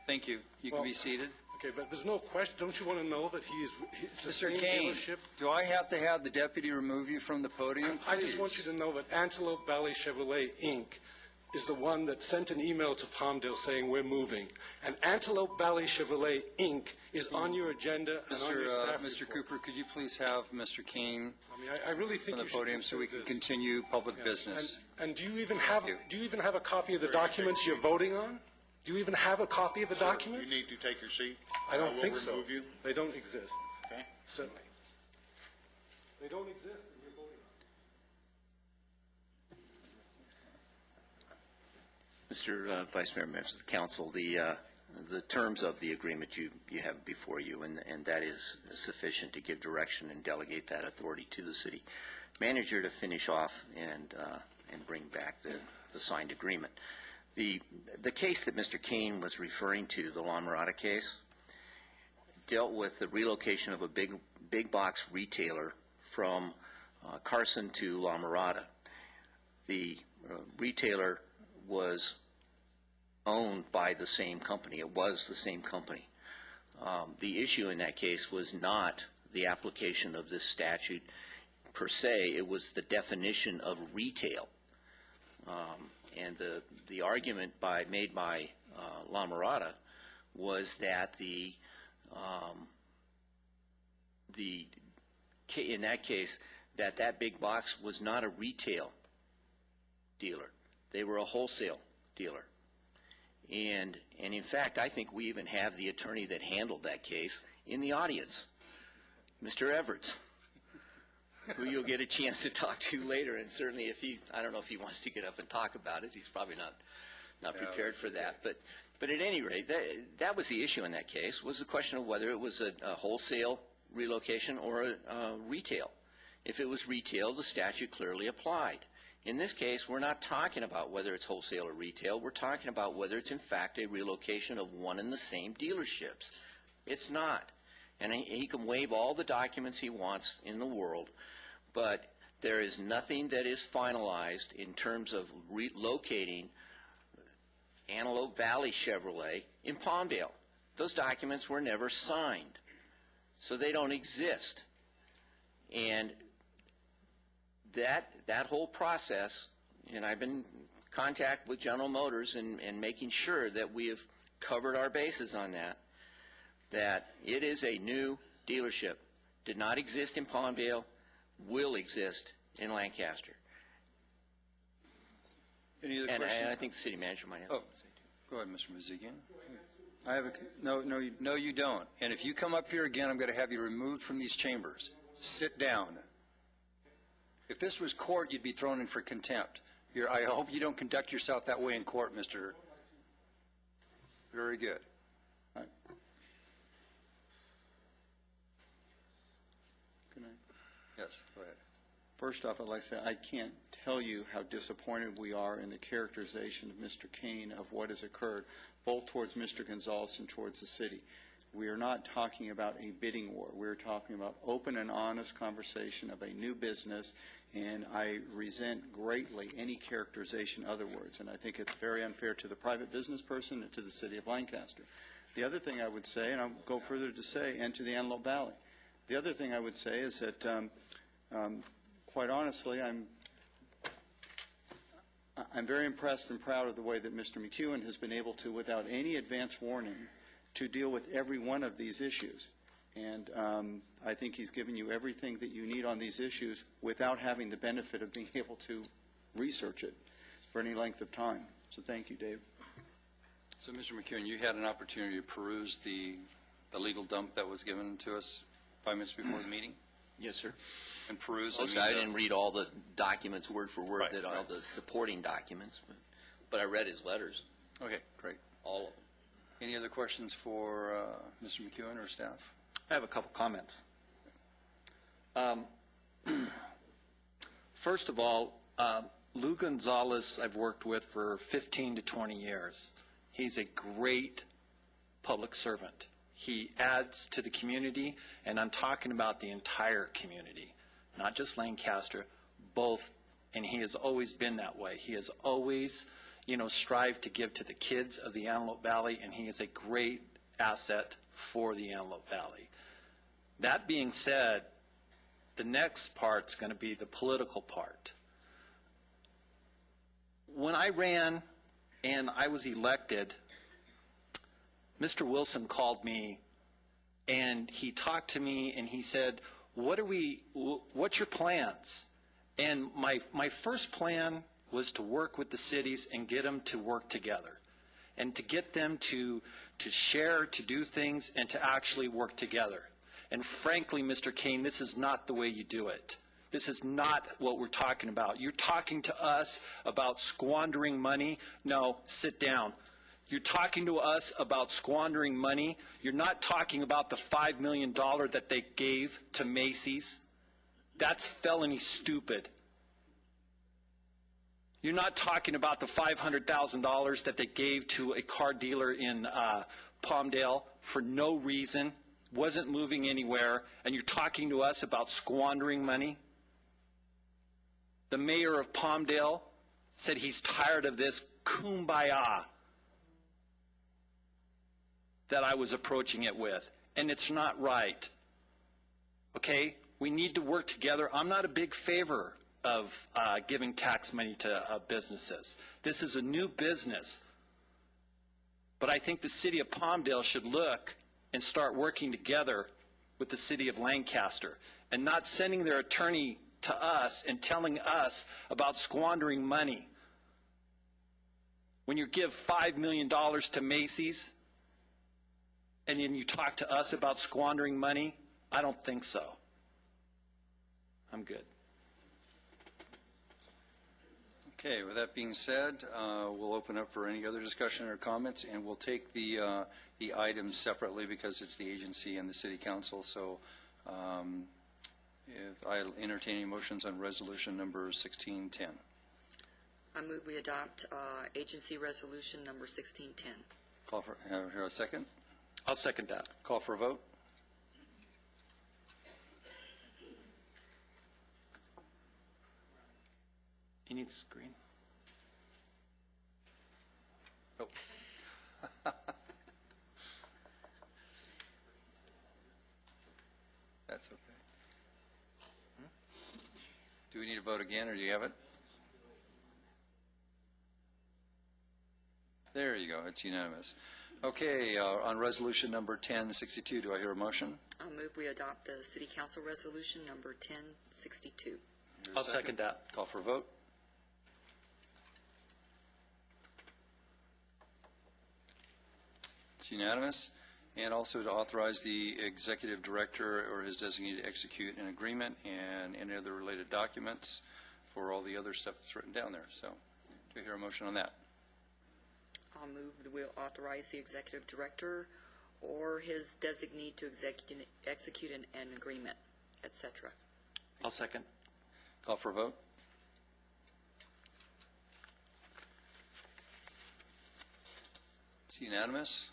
Thank you. You can be seated. Okay, but there's no question. Don't you want to know that it's the Mr. same Kane, dealership? do I have to have the deputy remove you from the podium? I just want Please. you to know that Antelope Valley Chevrolet, Inc. is the one that sent an email to Palmdale saying we're moving. And Antelope Valley Chevrolet, Inc. is on your agenda and on your staff Mr. report. Cooper, could you please have Mr. Kane I mean, I really think from you the podium should so we can consider this. continue public business? And do you even have a copy of the documents you're voting on? Do you even have a copy of the documents? You need to take your seat. I don't will think so. remove you. They don't exist. Okay. Certainly. They don't exist, and you're voting on Mr. Vice Mayor, members of the council, the terms of the agreement you have before you, and that is sufficient to give direction and delegate that authority to the city manager to finish off and bring back the signed agreement. The case that Mr. Kane was referring to, the La Mirada case, dealt with the relocation of a big box retailer from Carson to La Mirada. The retailer was owned by the same company. It was the same company. The issue in that case was not the application of this statute per se. It was the definition of retail. And the argument made by La Mirada was that in that case that big box was not a retail dealer. They were a wholesale dealer. And in fact, I think we even have the attorney that handled that case in the audience, Mr. Everts, who you'll get a chance to talk to later. And certainly I don't know if he wants to get up and talk about it. He's probably not prepared for that. But at any rate, that was the issue in that case, was the question of whether it was a wholesale relocation or a retail. If it was retail, the statute clearly applied. In this case, we're not talking about whether it's wholesale or retail. We're talking about whether it's in fact a relocation of one and the same dealerships. It's not. And he can waive all the documents he wants in the world, but there is nothing that is finalized in terms of relocating Antelope Valley Chevrolet in Palmdale. Those documents were never signed, so they don't exist. And that whole process, and I've been in contact with General Motors and making sure that we have covered our bases on that it is a new dealership. Did not exist in Palmdale, will exist in Lancaster. Any other And questions? I think the city manager might have Oh, go ahead, Mr. Mazikian. I have No, you don't. And if you come up here again, I'm going to have you removed from these chambers. Sit down. If this was court, you'd be thrown in for contempt. I hope you don't conduct yourself that way in court, Mr. Very good. Can I? Yes, go ahead. First off, I'd like to say I can't tell you how disappointed we are in the characterization of Mr. Kane of what has occurred, both towards Mr. Gonzalez and towards the city. We are not talking about a bidding war. We're talking about open and honest conversation of a new business, and I resent greatly any characterization otherwise, and I think it's very unfair to the private business person and to the city of Lancaster. The other thing I would say, and I'll go further to say, and to the Antelope Valley, the other thing I would say is that, quite honestly, I'm very impressed and proud of the way that Mr. McEwen has been able to, without any advance warning, to deal with every one of these issues. And I think he's given you everything that you need on these issues without having the benefit of being able to research it for any length of time. So thank you, Dave. So, Mr. McEwen, you had an opportunity to peruse the legal dump that was given to us 5 minutes before the meeting? Yes, sir. And peruse? I didn't read all the documents word for word, all the supporting documents, but I read his letters. Okay, great. All of them. Any other questions for Mr. McEwen or staff? I have a couple comments. First of all, Lou Gonzalez I've worked with for 15 to 20 years. He's a great public servant. He adds to the community, and I'm talking about the entire community, not just Lancaster, both, and he has always been that way. He has always, strived to give to the kids of the Antelope Valley, and he is a great asset for the Antelope Valley. That being said, the next part's going to be the political part. When I ran and I was elected, Mr. Wilson called me and he talked to me and he said, what's your plans? And my first plan was to work with the cities and get them to work together and to get them to share, to do things, and to actually work together. And frankly, Mr. Kane, this is not the way you do it. This is not what we're talking about. You're talking to us about squandering money. No, sit down. You're talking to us about squandering money. You're not talking about the $5 million that they gave to Macy's. That's felony stupid. You're not talking about the $500,000 that they gave to a car dealer in Palmdale for no reason, wasn't moving anywhere, and you're talking to us about squandering money? The mayor of Palmdale said he's tired of this kumbaya that I was approaching it with, and it's not right. Okay? We need to work together. I'm not a big favor of giving tax money to businesses. This is a new business. But I think the city of Palmdale should look and start working together with the city of Lancaster and not sending their attorney to us and telling us about squandering money. When you give $5 million to Macy's and then you talk to us about squandering money, I don't think so. I'm good. Okay, with that being said, we'll open up for any other discussion or comments, and we'll take the items separately because it's the agency and the city council. So if I'll entertain any motions on resolution number 1610. I move we adopt agency resolution number 1610. Call for a second. I'll second that. Call for a vote. You need screen. Oh. That's okay. Do we need to vote again, or do you have it? There you go. It's unanimous. Okay, on resolution number 1062, do I hear a motion? I'll move we adopt the city council resolution number 1062. I'll second that. Call for a vote. It's unanimous. And also to authorize the executive director or his designee to execute an agreement and any other related documents for all the other stuff that's written down there. So do I hear a motion on that? I'll move that we'll authorize the executive director or his designee to execute an agreement, etc. I'll second. Call for a vote. It's unanimous.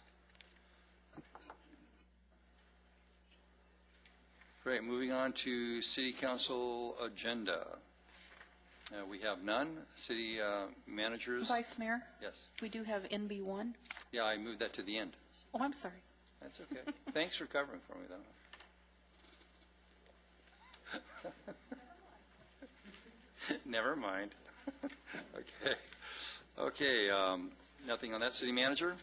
Great. Moving on to City Council agenda. We have none. City managers. Vice Mayor? Yes. We do have NB1. Yeah, I moved that to the end. Oh, I'm sorry. That's okay. Thanks for covering for me, though. Never mind. Okay. Okay. Nothing on that. City manager?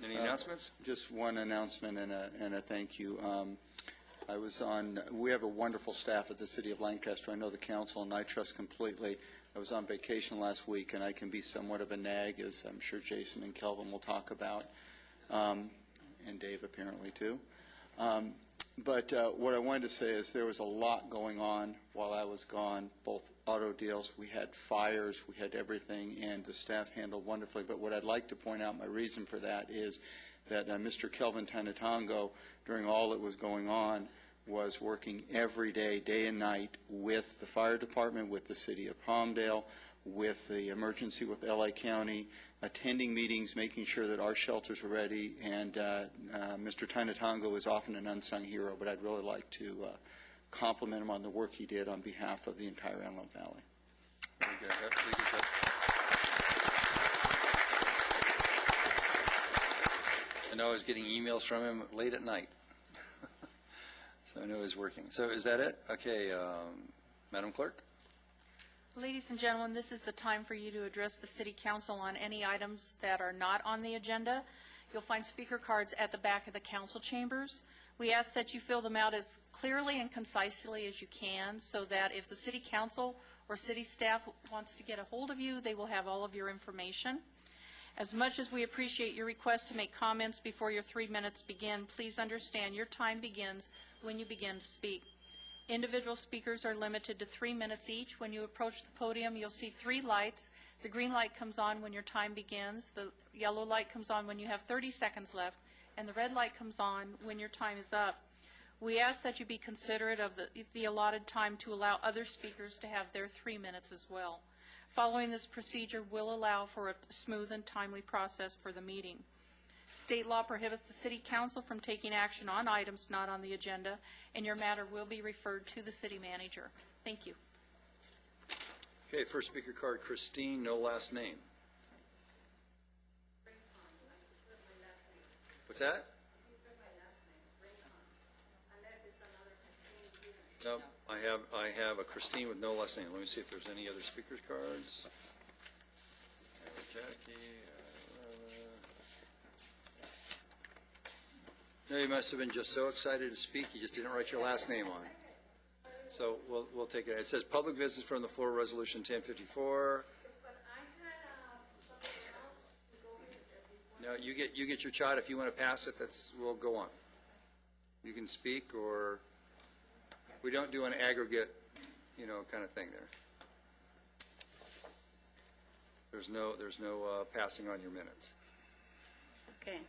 Any announcements? Just one announcement and a thank you. We have a wonderful staff at the City of Lancaster. I know the council, and I trust completely. I was on vacation last week, and I can be somewhat of a nag, as I'm sure Jason and Kelvin will talk about, and Dave apparently too. But what I wanted to say is there was a lot going on while I was gone, both auto deals, we had fires, we had everything, and the staff handled wonderfully. But what I'd like to point out, my reason for that is that Mr. Kelvin Tanatongo, during all that was going on, was working every day, day and night, with the fire department, with the city of Palmdale, with the emergency with LA County, attending meetings, making sure that our shelters are ready, and Mr. Tainatongo is often an unsung hero, but I'd really like to compliment him on the work he did on behalf of the entire Antelope Valley. Very good. Very good. I know I was getting emails from him late at night, so I know he's working. So is that it? Okay, Madam Clerk? Ladies and gentlemen, this is the time for you to address the City Council on any items that are not on the agenda. You'll find speaker cards at the back of the council chambers. We ask that you fill them out as clearly and concisely as you can so that if the City Council or city staff wants to get a hold of you, they will have all of your information. As much as we appreciate your request to make comments before your 3 minutes begin, please understand your time begins when you begin to speak. Individual speakers are limited to 3 minutes each. When you approach the podium, you'll see 3 lights. The green light comes on when your time begins. The yellow light comes on when you have 30 seconds left. And the red light comes on when your time is up. We ask that you be considerate of the allotted time to allow other speakers to have their 3 minutes as well. Following this procedure will allow for a smooth and timely process for the meeting. State law prohibits the City Council from taking action on items not on the agenda, and your matter will be referred to the City Manager. Thank you. Okay, first speaker card, Christine, no last name. What's that? No, I have a Christine with no last name. Let me see if there's any other speakers cards. Jackie. No, you must have been just so excited to speak, you just didn't write your last name on it. So we'll take it. It says public business from the floor, Resolution 1054. No, you get your shot. If you want to pass it, we'll go on. You can speak, or we don't do an aggregate, kind of thing there. There's no passing on your minutes. Okay.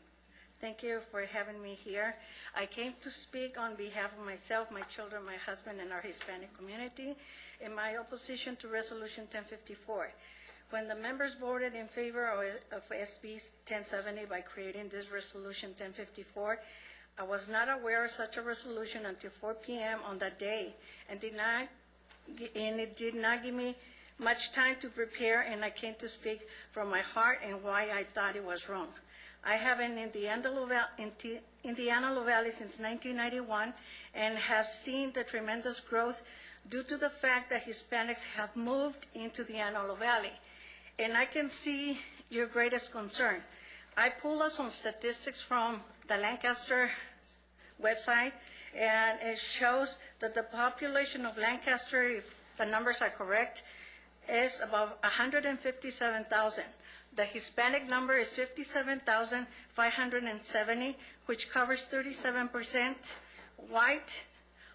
Thank you for having me here. I came to speak on behalf of myself, my children, my husband, and our Hispanic community in my opposition to Resolution 1054. When the members voted in favor of SB 1070 by creating this Resolution 1054, I was not aware of such a resolution until 4 p.m. on that day, and it did not give me much time to prepare, and I came to speak from my heart and why I thought it was wrong. I have been in the Antelope Valley since 1991 and have seen the tremendous growth due to the fact that Hispanics have moved into the Antelope Valley. And I can see your greatest concern. I pulled us some statistics from the Lancaster website, and it shows that the population of Lancaster, if the numbers are correct, is about 157,000. The Hispanic number is 57,570, which covers 37%. White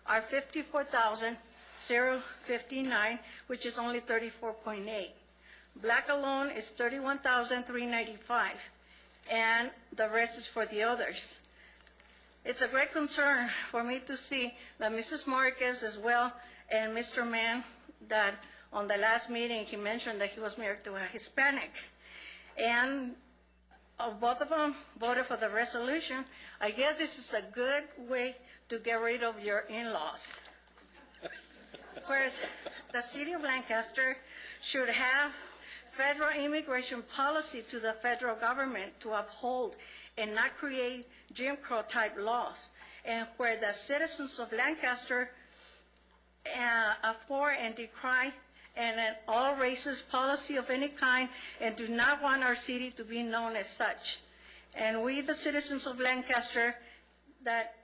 are 54,059, which is only 34.8. Black alone is 31,395, and the rest is for the others. It's a great concern for me to see that Mrs. Marquez as well and Mr. Mann, that on the last meeting he mentioned that he was married to a Hispanic. And both of them voted for the resolution. I guess this is a good way to get rid of your in-laws. Whereas the city of Lancaster should have federal immigration policy to the federal government to uphold and not create Jim Crow type laws. And where the citizens of Lancaster abhor and decry and an all races policy of any kind and do not want our city to be known as such. And we, the citizens of Lancaster, that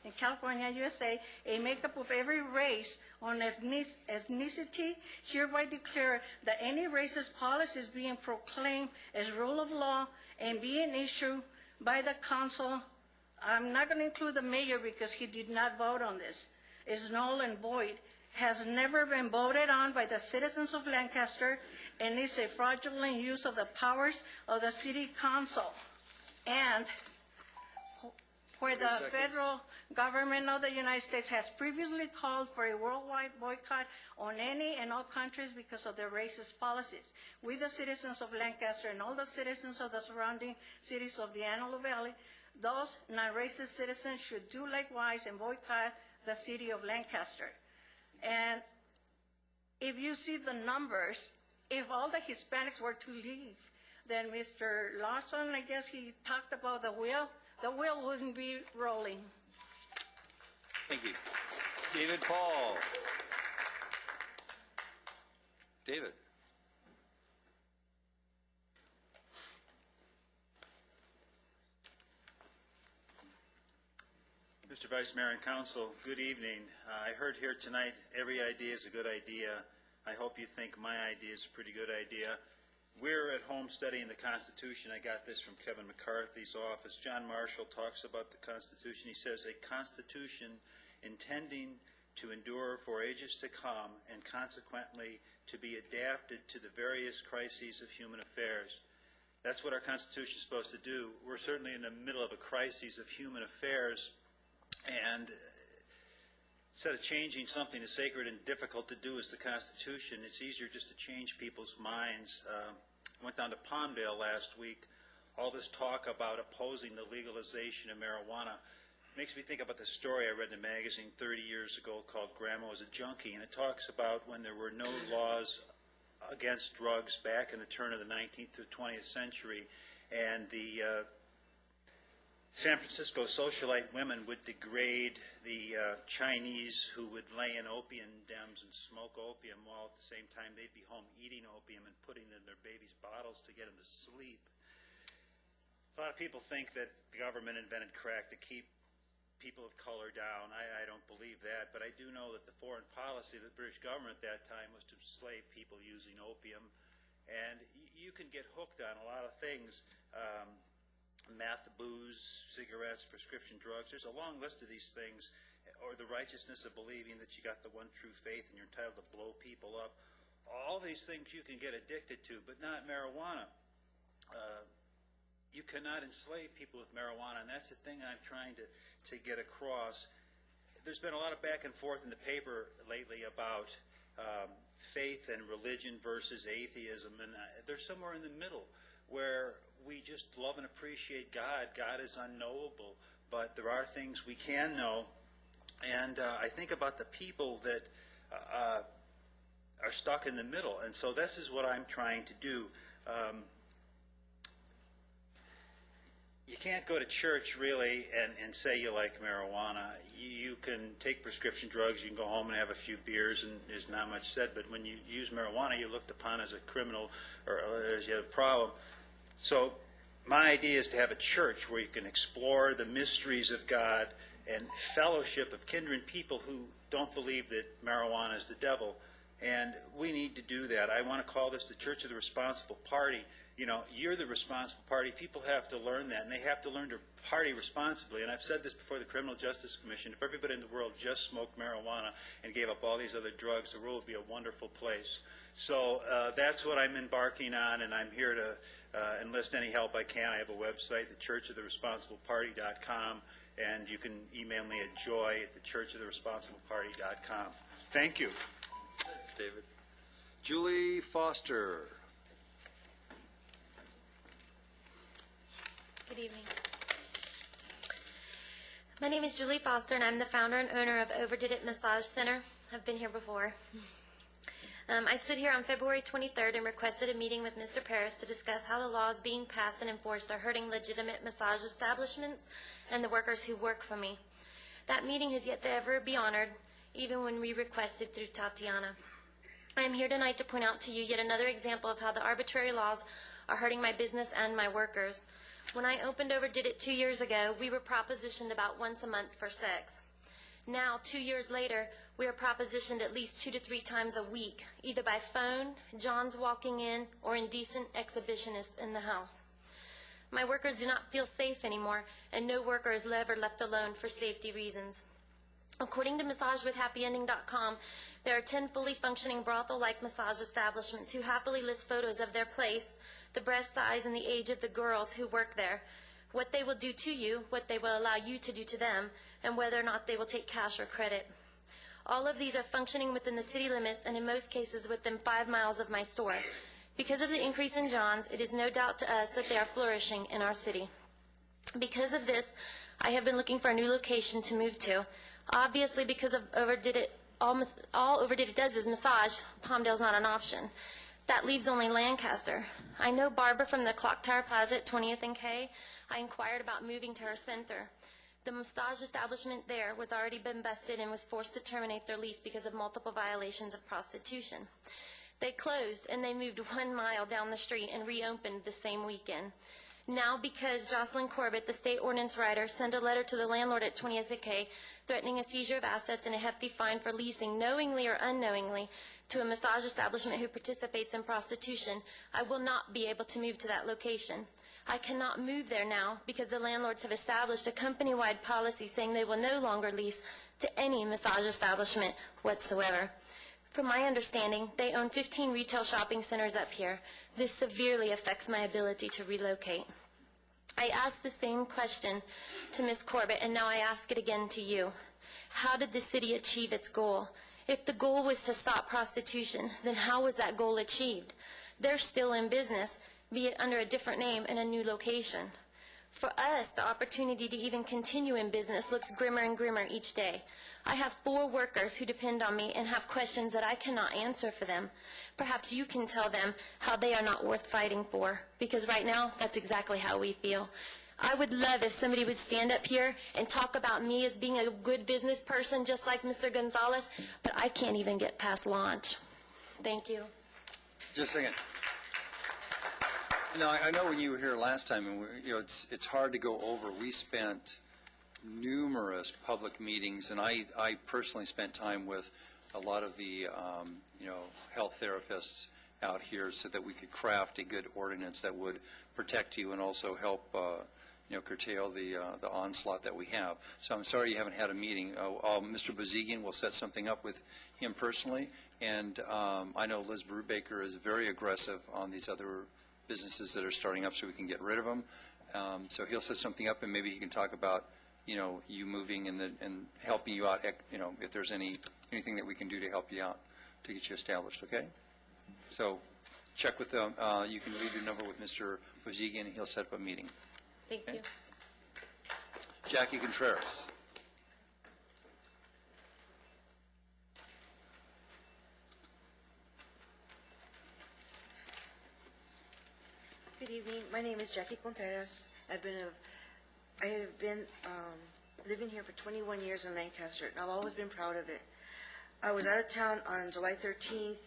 in California, USA, a makeup of every race on ethnicity, hereby declare that any racist policies being proclaimed as rule of law and being issued by the council, I'm not going to include the mayor because he did not vote on this, is null and void, has never been voted on by the citizens of Lancaster, and is a fraudulent use of the powers of the city council. And where the 3 seconds. federal government of the United States has previously called for a worldwide boycott on any and all countries because of their racist policies. We, the citizens of Lancaster, and all the citizens of the surrounding cities of the Antelope Valley, those non-racist citizens should do likewise and boycott the city of Lancaster. And if you see the numbers, if all the Hispanics were to leave, then Mr. Lawson, I guess he talked about the wheel wouldn't be rolling. Thank you. David Paul. David. Mr. Vice Mayor and Council, good evening. I heard here tonight every idea is a good idea. I hope you think my idea is a pretty good idea. We're at home studying the Constitution. I got this from Kevin McCarthy's office. John Marshall talks about the Constitution. He says, a Constitution intending to endure for ages to come and consequently to be adapted to the various crises of human affairs. That's what our Constitution is supposed to do. We're certainly in the middle of a crisis of human affairs, and instead of changing something as sacred and difficult to do as the Constitution, it's easier just to change people's minds. I went down to Palmdale last week. All this talk about opposing the legalization of marijuana makes me think about the story I read in a magazine 30 years ago called Grandma Was a Junkie, and it talks about when there were no laws against drugs back in the turn of the 19th to the 20th century, and the San Francisco socialite women would degrade the Chinese who would lay in opium dens and smoke opium while at the same time they'd be home eating opium and putting it in their babies' bottles to get them to sleep. A lot of people think that the government invented crack to keep people of color down. I don't believe that, but I do know that the foreign policy of the British government at that time was to enslave people using opium, and you can get hooked on a lot of things. Meth, booze, cigarettes, prescription drugs. There's a long list of these things, or the righteousness of believing that you got the one true faith and you're entitled to blow people up. All these things you can get addicted to, but not marijuana. You cannot enslave people with marijuana, and that's the thing I'm trying to get across. There's been a lot of back and forth in the paper lately about faith and religion versus atheism, and they're somewhere in the middle where we just love and appreciate God. God is unknowable, but there are things we can know. And I think about the people that are stuck in the middle. And so this is what I'm trying to do. You can't go to church, really, and say you like marijuana. You can take prescription drugs, you can go home and have a few beers, and there's not much said. But when you use marijuana, you're looked upon as a criminal or as you have a problem. So my idea is to have a church where you can explore the mysteries of God and fellowship of kindred people who don't believe that marijuana is the devil. And we need to do that. I want to call this the Church of the Responsible Party. You know, you're the responsible party. People have to learn that, and they have to learn to party responsibly. And I've said this before the Criminal Justice Commission. If everybody in the world just smoked marijuana and gave up all these other drugs, the world would be a wonderful place. So that's what I'm embarking on, and I'm here to enlist any help I can. I have a website, thechurchoftheResponsibleParty.com, and you can email me at joy@thechurchoftheResponsibleParty.com. Thank you. Thanks, David. Julie Foster. Good evening. My name is Julie Foster, and I'm the founder and owner of Overdid It Massage Center. I've been here before. I stood here on February 23rd and requested a meeting with Mr. Paris to discuss how the laws being passed and enforced are hurting legitimate massage establishments and the workers who work for me. That meeting has yet to ever be honored, even when we requested through Tatiana. I am here tonight to point out to you yet another example of how the arbitrary laws are hurting my business and my workers. When I opened Overdid It 2 years ago, we were propositioned about once a month for sex. Now, 2 years later, we are propositioned at least 2 to 3 times a week, either by phone, John's walking in, or indecent exhibitionists in the house. My workers do not feel safe anymore, and no worker is ever left alone for safety reasons. According to MassageWithHappyEnding.com, there are 10 fully functioning brothel-like massage establishments who happily list photos of their place, the breast size, and the age of the girls who work there. what they will do to you, what they will allow you to do to them, and whether or not they will take cash or credit. All of these are functioning within the city limits and in most cases within 5 miles of my store. Because of the increase in Johns, it is no doubt to us that they are flourishing in our city. Because of this, I have been looking for a new location to move to. Obviously, because of Overdid It, all Overdid It does is massage, Palmdale's not an option. That leaves only Lancaster. I know Barbara from the Clock Tower Plaza at 20th and K. I inquired about moving to her center. The massage establishment there was already been busted and was forced to terminate their lease because of multiple violations of prostitution. They closed and they moved 1 mile down the street and reopened the same weekend. Now, because Jocelyn Corbett, the state ordinance writer, sent a letter to the landlord at 20th and K threatening a seizure of assets and a hefty fine for leasing, knowingly or unknowingly, to a massage establishment who participates in prostitution, I will not be able to move to that location. I cannot move there now because the landlords have established a company-wide policy saying they will no longer lease to any massage establishment whatsoever. From my understanding, they own 15 retail shopping centers up here. This severely affects my ability to relocate. I asked the same question to Ms. Corbett, and now I ask it again to you. How did the city achieve its goal? If the goal was to stop prostitution, then how was that goal achieved? They're still in business, be it under a different name and a new location. For us, the opportunity to even continue in business looks grimmer and grimmer each day. I have 4 workers who depend on me and have questions that I cannot answer for them. Perhaps you can tell them how they are not worth fighting for, because right now, that's exactly how we feel. I would love if somebody would stand up here and talk about me as being a good business person, just like Mr. Gonzalez, but I can't even get past launch. Thank you. Just a second. No, I know when you were here last time, and it's hard to go over. We spent numerous public meetings, and I personally spent time with a lot of the health therapists out here so that we could craft a good ordinance that would protect you and also help curtail the onslaught that we have. So I'm sorry you haven't had a meeting. Mr. Bozigian will set something up with him personally, and I know Liz Brubaker is very aggressive on these other businesses that are starting up so we can get rid of them. So he'll set something up, and maybe he can talk about you moving and helping you out, if there's anything that we can do to help you out to get you established, okay? So check with them. You can leave your number with Mr. Bozigian, and he'll set up a meeting. Thank you. Jackie Contreras. Good evening. My name is Jackie Contreras. I have been living here for 21 years in Lancaster, and I've always been proud of it. I was out of town on July 13th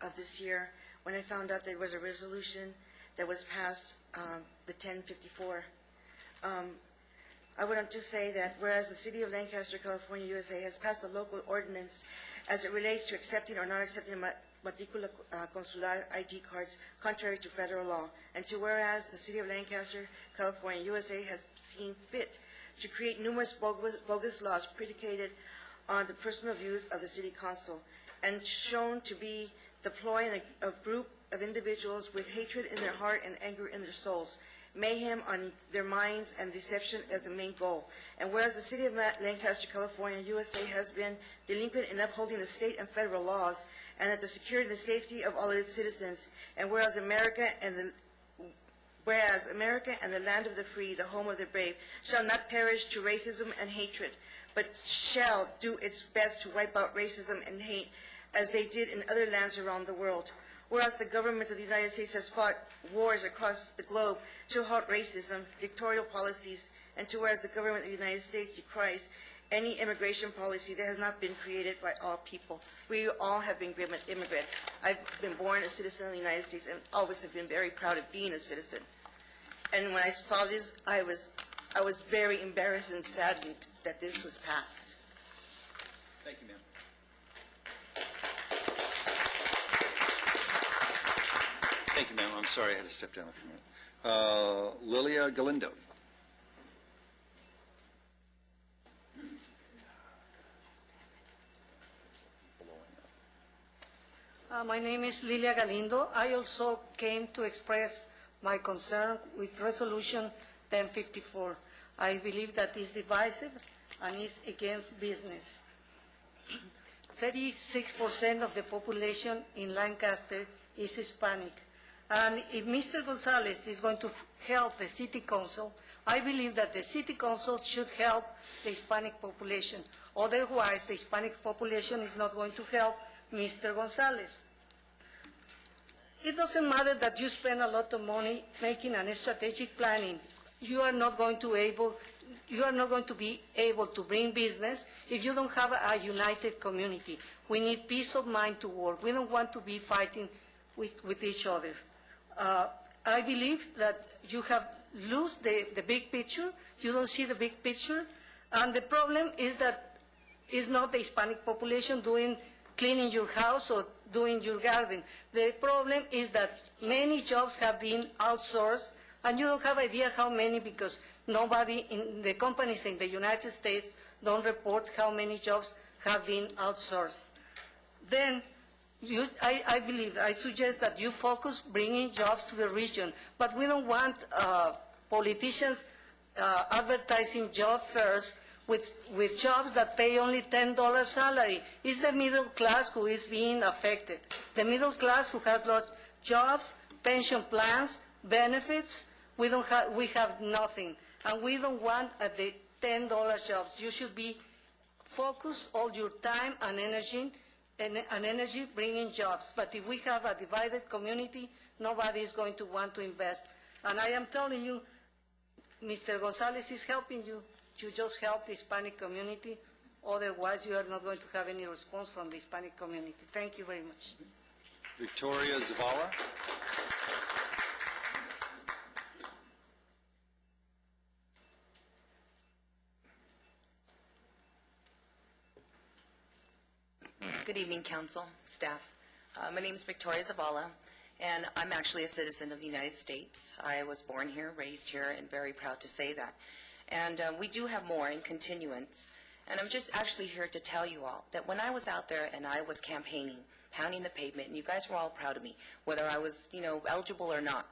of this year when I found out there was a resolution that was passed, the 1054. I would just say that whereas the City of Lancaster, California, USA has passed a local ordinance as it relates to accepting or not accepting matricula consular ID cards contrary to federal law, and to whereas the City of Lancaster, California, USA has seen fit to create numerous bogus laws predicated on the personal views of the City Council and shown to be the ploy of a group of individuals with hatred in their heart and anger in their souls, mayhem on their minds, and deception as the main goal. And whereas the City of Lancaster, California, USA has been delinquent in upholding the state and federal laws, and that the security and the safety of all its citizens, and whereas America and the land of the free, the home of the brave, shall not perish to racism and hatred, but shall do its best to wipe out racism and hate as they did in other lands around the world. Whereas the government of the United States has fought wars across the globe to halt racism, dictatorial policies, and to whereas the government of the United States decries any immigration policy that has not been created by all people. We all have been immigrants. I've been born a citizen of the United States and always have been very proud of being a citizen. And when I saw this, I was very embarrassed and saddened that this was passed. Thank you, ma'am. Thank you, ma'am. I'm sorry I had to step down for a minute. Lilia Galindo. My name is Lilia Galindo. I also came to express my concern with Resolution 1054. I believe that is divisive and is against business. 36% of the population in Lancaster is Hispanic. And if Mr. Gonzalez is going to help the city council, I believe that the city council should help the Hispanic population. Otherwise, the Hispanic population is not going to help Mr. Gonzalez. It doesn't matter that you spend a lot of money making a strategic planning. You are not going to be able to bring business if you don't have a united community. We need peace of mind to work. We don't want to be fighting with each other. I believe that you have lost the big picture. You don't see the big picture. And the problem is that it's not the Hispanic population cleaning your house or doing your garden. The problem is that many jobs have been outsourced, and you don't have idea how many, because nobody in the companies in the United States don't report how many jobs have been outsourced. Then I suggest that you focus bringing jobs to the region, but we don't want politicians advertising job fairs with jobs that pay only $10 salary. It's the middle class who is being affected. The middle class who has lost jobs, pension plans, benefits. We have nothing, and we don't want the $10 jobs. You should be focus all your time and energy bringing jobs. But if we have a divided community, nobody is going to want to invest. And I am telling you, Mr. Gonzalez is helping you. You just help the Hispanic community. Otherwise, you are not going to have any response from the Hispanic community. Thank you very much. Victoria Zavala. Good evening, council, staff. My name is Victoria Zavala, and I'm actually a citizen of the United States. I was born here, raised here, and very proud to say that. And we do have more in continuance. And I'm just actually here to tell you all that when I was out there and I was campaigning, pounding the pavement, and you guys were all proud of me, whether I was, eligible or not.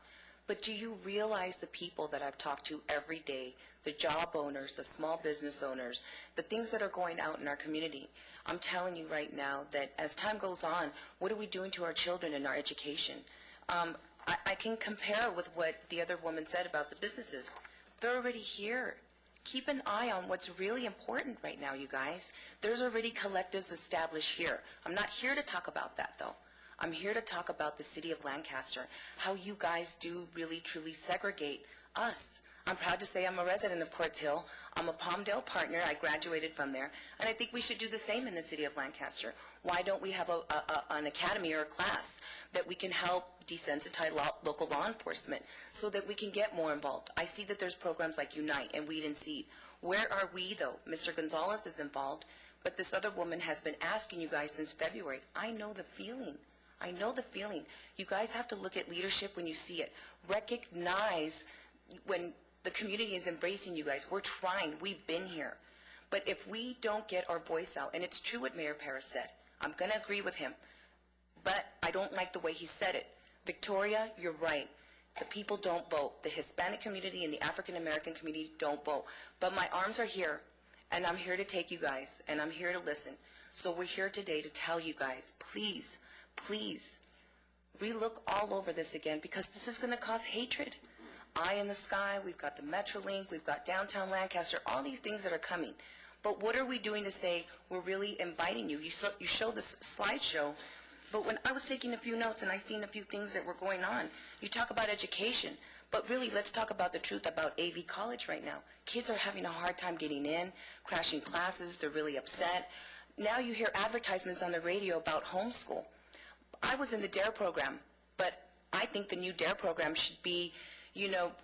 But do you realize the people that I've talked to every day, the job owners, the small business owners, the things that are going out in our community? I'm telling you right now that as time goes on, what are we doing to our children and our education? I can compare with what the other woman said about the businesses. They're already here. Keep an eye on what's really important right now, you guys. There's already collectives established here. I'm not here to talk about that, though. I'm here to talk about the city of Lancaster, how you guys do really, truly segregate us. I'm proud to say I'm a resident of Quartz Hill. I'm a Palmdale partner. I graduated from there. And I think we should do the same in the city of Lancaster. Why don't we have an academy or a class that we can help desensitize local law enforcement so that we can get more involved? I see that there's programs like Unite and Weed and Seed. Where are we, though? Mr. Gonzalez is involved, but this other woman has been asking you guys since February. I know the feeling. I know the feeling. You guys have to look at leadership when you see it. Recognize when the community is embracing you guys. We're trying. We've been here. But if we don't get our voice out, and it's true what Mayor Perez said, I'm going to agree with him, but I don't like the way he said it. Victoria, you're right. The people don't vote. The Hispanic community and the African American community don't vote. But my arms are here, and I'm here to take you guys, and I'm here to listen. So we're here today to tell you guys, please, please, relook all over this again, because this is going to cause hatred. Eye in the sky, we've got the Metrolink, we've got downtown Lancaster, all these things that are coming. But what are we doing to say we're really inviting you? You showed this slideshow, but when I was taking a few notes and I seen a few things that were going on, you talk about education, but really let's talk about the truth about AV College right now. Kids are having a hard time getting in, crashing classes, they're really upset. Now you hear advertisements on the radio about homeschool. I was in the DARE program, but I think the new DARE program should be,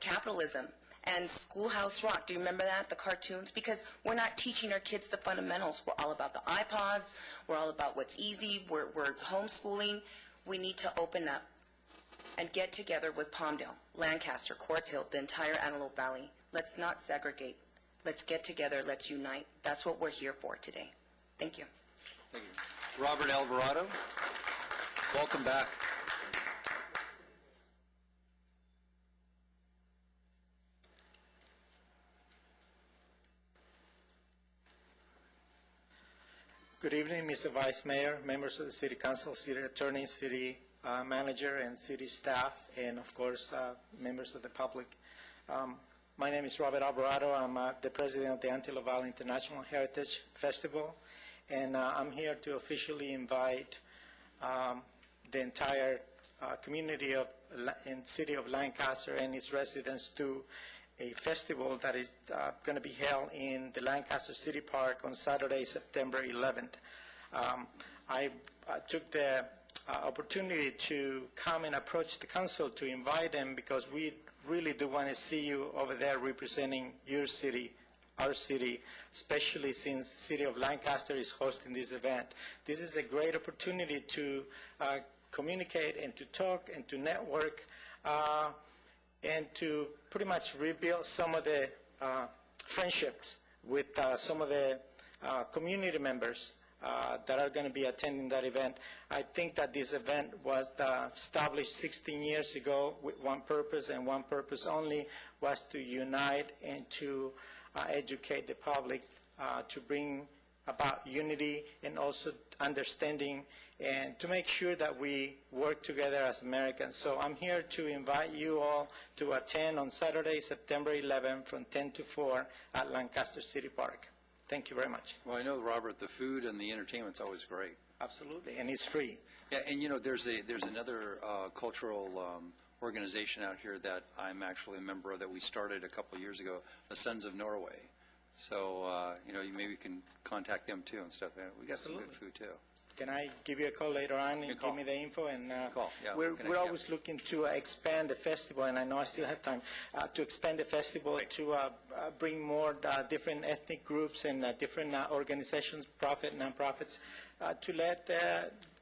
capitalism and Schoolhouse Rock. Do you remember that, the cartoons? Because we're not teaching our kids the fundamentals. We're all about the iPods. We're all about what's easy. We're homeschooling. We need to open up and get together with Palmdale, Lancaster, Quartz Hill, the entire Antelope Valley. Let's not segregate. Let's get together. Let's unite. That's what we're here for today. Thank you. Thank you. Robert Alvarado, welcome back. Good evening, Mr. Vice Mayor, members of the City Council, City Attorney, City Manager, and City staff, and of course, members of the public. My name is Robert Alvarado. I'm the president of the Antelope Valley International Heritage Festival, and I'm here to officially invite the entire community of and city of Lancaster and its residents to a festival that is going to be held in the Lancaster City Park on Saturday, September 11th. I took the opportunity to come and approach the council to invite them because we really do want to see you over there representing your city, our city, especially since the city of Lancaster is hosting this event. This is a great opportunity to communicate and to talk and to network and to pretty much rebuild some of the friendships with some of the community members that are going to be attending that event. I think that this event was established 16 years ago with one purpose and one purpose only, was to unite and to educate the public, to bring about unity and also understanding, and to make sure that we work together as Americans. So I'm here to invite you all to attend on Saturday, September 11th from 10 to 4 at Lancaster City Park. Thank you very much. Well, I know, Robert, the food and the entertainment's always great. Absolutely, and it's free. Yeah, and you know, there's another cultural organization out here that I'm actually a member of that we started a couple of years ago, the Sons of Norway. So, you know, you maybe can contact them too and stuff. We got some good food too. Can I give you a call later on and give me the info? And we're always looking to expand the festival, and I know I still have time to expand the festival to bring more different ethnic groups and different organizations, profit, nonprofits, to let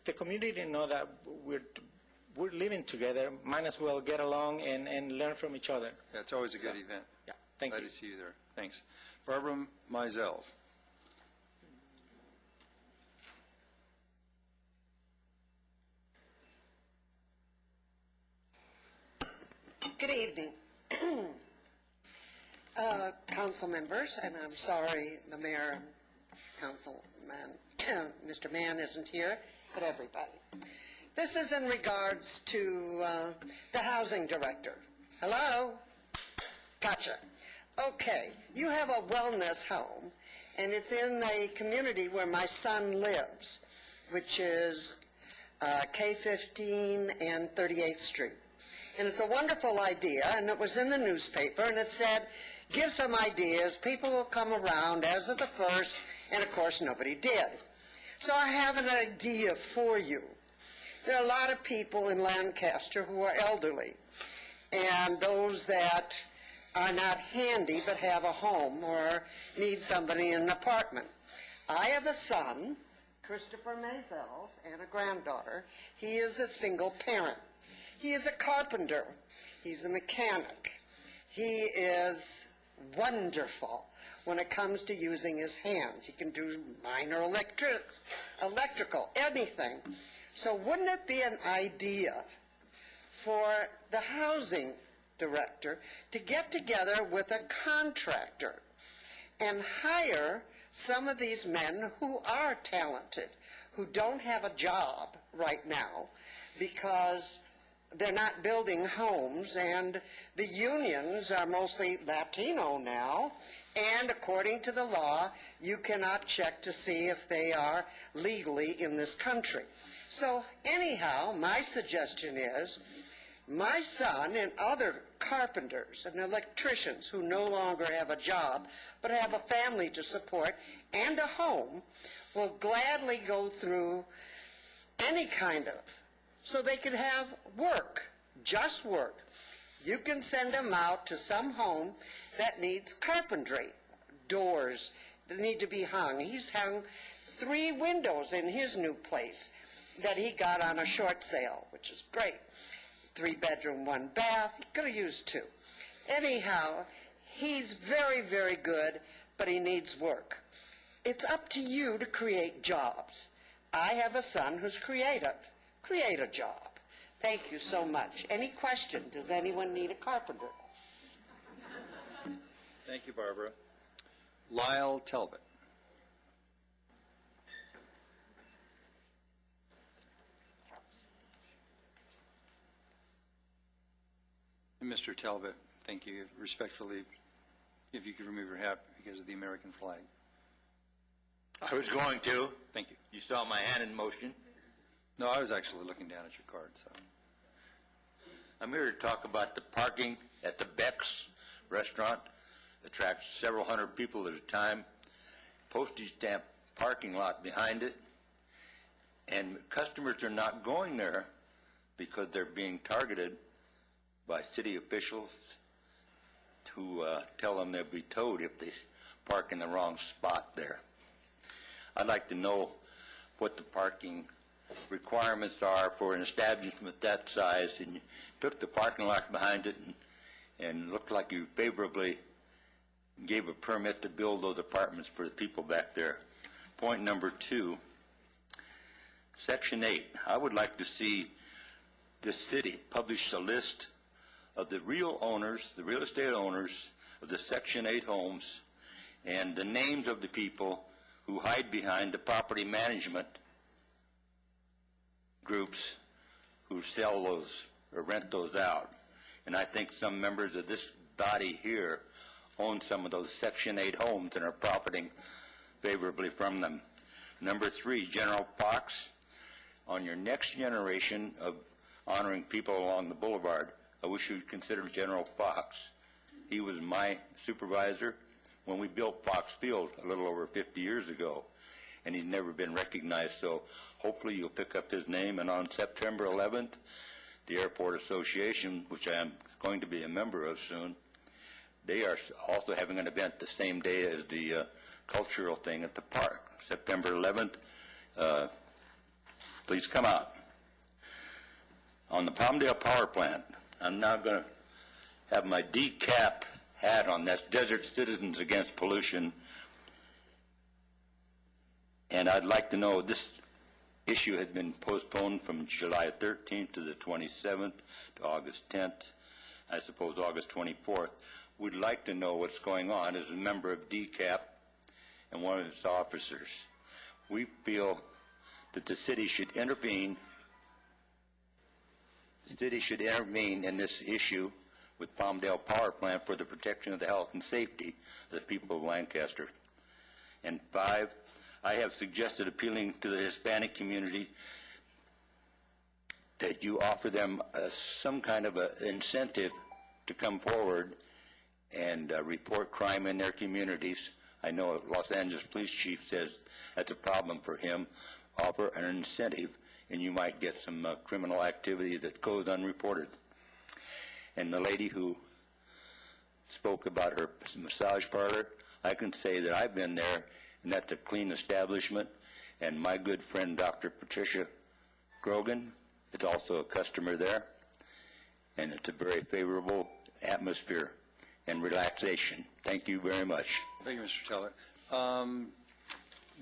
the community know that we're living together. Might as well get along and learn from each other. Yeah, it's always a good event. Yeah, thank you. Glad to see you there. Thanks. Barbara Mizell. Good evening, council members, and I'm sorry the mayor and councilman, Mr. Mann isn't here, but everybody. This is in regards to the housing director. Hello? Gotcha. Okay, you have a wellness home, and it's in a community where my son lives, which is K15 and 38th Street. And it's a wonderful idea, and it was in the newspaper, and it said, give some ideas, people will come around as of the first, and of course nobody did. So I have an idea for you. There are a lot of people in Lancaster who are elderly, and those that are not handy but have a home or need somebody in an apartment. I have a son, Christopher Mazels, and a granddaughter. He is a single parent. He is a carpenter. He's a mechanic. He is wonderful when it comes to using his hands. He can do minor electrical, anything. So wouldn't it be an idea for the housing director to get together with a contractor and hire some of these men who are talented, who don't have a job right now because they're not building homes, and the unions are mostly Latino now, and according to the law, you cannot check to see if they are legally in this country. So anyhow, my suggestion is, my son and other carpenters and electricians who no longer have a job but have a family to support and a home will gladly go through any kind of, so they can have work, just work. You can send them out to some home that needs carpentry, doors that need to be hung. He's hung 3 windows in his new place that he got on a short sale, which is great. 3 bedroom, 1 bath. He could have used 2. Anyhow, he's very, very good, but he needs work. It's up to you to create jobs. I have a son who's creative. Create a job. Thank you so much. Any question? Does anyone need a carpenter? Thank you, Barbara. Lyle Talbot. And Mr. Talbot, thank you. Respectfully, if you could remove your hat because of the American flag. I was going to. Thank you. You saw my hand in motion. No, I was actually looking down at your card, so. I'm here to talk about the parking at the Beck's restaurant. Attracts several hundred people at a time. Postage stamp parking lot behind it. And customers are not going there because they're being targeted by city officials to tell them they'll be towed if they park in the wrong spot there. I'd like to know what the parking requirements are for an establishment that size, and you took the parking lot behind it and looked like you favorably gave a permit to build those apartments for the people back there. Point number 2, Section 8. I would like to see the city publish a list of the real owners, the real estate owners of the Section 8 homes, and the names of the people who hide behind the property management groups who sell those or rent those out. And I think some members of this body here own some of those Section 8 homes and are profiting favorably from them. Number 3, General Fox, on your next generation of honoring people along the boulevard, I wish you'd consider General Fox. He was my supervisor when we built Fox Field a little over 50 years ago, and he's never been recognized, so hopefully you'll pick up his name. And on September 11th, the Airport Association, which I am going to be a member of soon, they are also having an event the same day as the cultural thing at the park, September 11th. Please come out. On the Palmdale Power Plant, I'm now going to have my DCAP hat on. That's Desert Citizens Against Pollution. And I'd like to know, this issue had been postponed from July 13th to the 27th to August 10th, I suppose August 24th. We'd like to know what's going on as a member of DCAP and one of its officers. We feel that the city should intervene. The city should intervene in this issue with Palmdale Power Plant for the protection of the health and safety of the people of Lancaster. And 5, I have suggested appealing to the Hispanic community that you offer them some kind of an incentive to come forward and report crime in their communities. I know Los Angeles Police Chief says that's a problem for him. Offer an incentive, and you might get some criminal activity that goes unreported. And the lady who spoke about her massage parlor, I can say that I've been there, and that's a clean establishment. And my good friend, Dr. Patricia Grogan, is also a customer there. And it's a very favorable atmosphere and relaxation. Thank you very much. Thank you, Mr. Teller.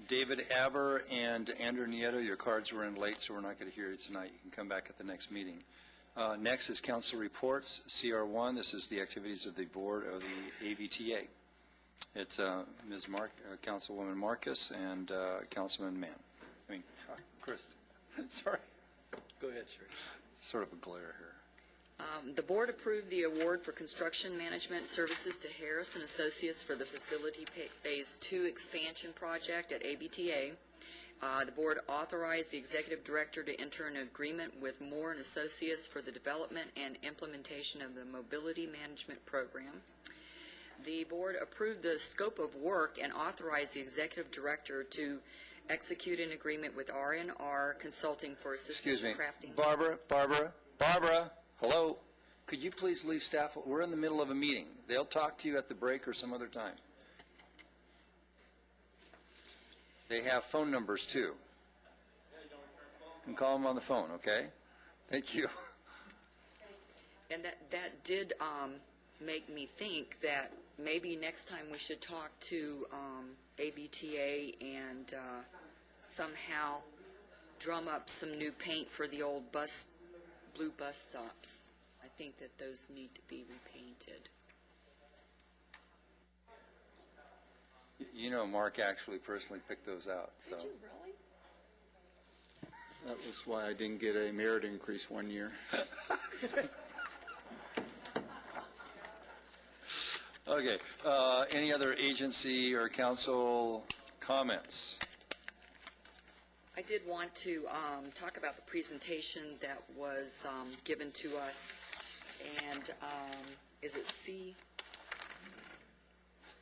David Aber and Andrew Nieto, your cards were in late, so we're not going to hear you tonight. You can come back at the next meeting. Next is council reports, CR1. This is the activities of the board of the AVTA. It's Councilwoman Marcus and Councilman Mann. Chris. Sorry. Go ahead, Sherry. Sort of a glare here. The board approved the award for construction management services to Harris and Associates for the facility phase 2 expansion project at ABTA. The board authorized the executive director to enter an agreement with Moore and Associates for the development and implementation of the mobility management program. The board approved the scope of work and authorized the executive director to execute an agreement with R&R Consulting for assistance in crafting. Barbara, hello. Could you please leave staff? We're in the middle of a meeting. They'll talk to you at the break or some other time. They have phone numbers too. You can call them on the phone, okay? Thank you. And that did make me think that maybe next time we should talk to ABTA and somehow drum up some new paint for the old blue bus stops. I think that those need to be repainted. You know, Mark actually personally picked those out. So. Did you really? That was why I didn't get a merit increase one year. Okay, any other agency or council comments? I did want to talk about the presentation that was given to us, and is it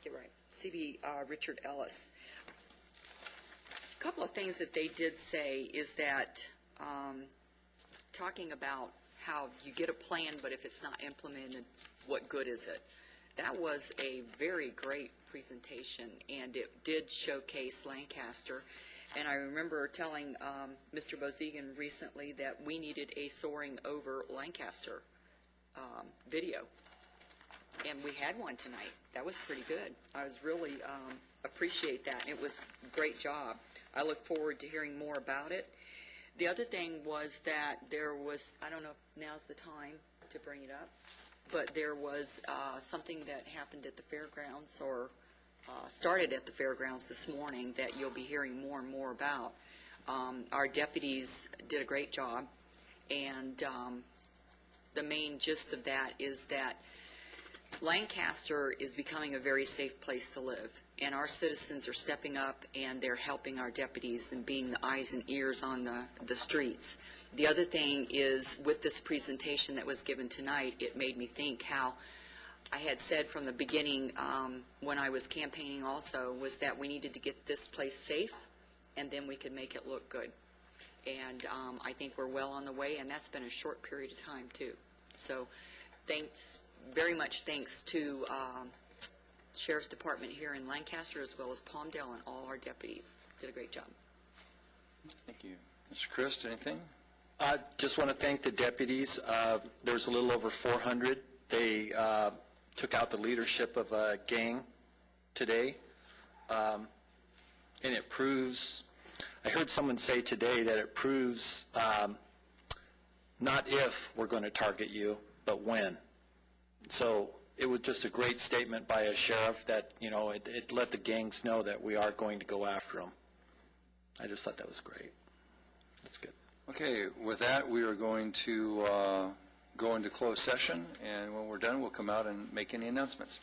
get right, CB Richard Ellis. A couple of things that they did say is that talking about how you get a plan, but if it's not implemented, what good is it? That was a very great presentation, and it did showcase Lancaster. And I remember telling Mr. Bozegan recently that we needed a Soaring Over Lancaster video. And we had one tonight. That was pretty good. I was really appreciate that. It was a great job. I look forward to hearing more about it. The other thing was that there was, I don't know if now's the time to bring it up, but there was something that happened at the fairgrounds, or started at the fairgrounds this morning, that you'll be hearing more and more about. Our deputies did a great job, and the main gist of that is that Lancaster is becoming a very safe place to live, and our citizens are stepping up and they're helping our deputies and being the eyes and ears on the streets. The other thing is, with this presentation that was given tonight, it made me think how I had said from the beginning when I was campaigning also, was that we needed to get this place safe, and then we could make it look good. And I think we're well on the way, and that's been a short period of time too. So thanks, very much thanks to Sheriff's Department here in Lancaster, as well as Palmdale, and all our deputies did a great job. Thank you. Mr. Christ, anything? I just want to thank the deputies. There's a little over 400. They took out the leadership of a gang today, and it proves, I heard someone say today that it proves not if we're going to target you, but when. So it was just a great statement by a sheriff that, you know, it let the gangs know that we are going to go after them. I just thought that was great. That's good. Okay, with that, we are going to go into closed session, and when we're done, we'll come out and make any announcements.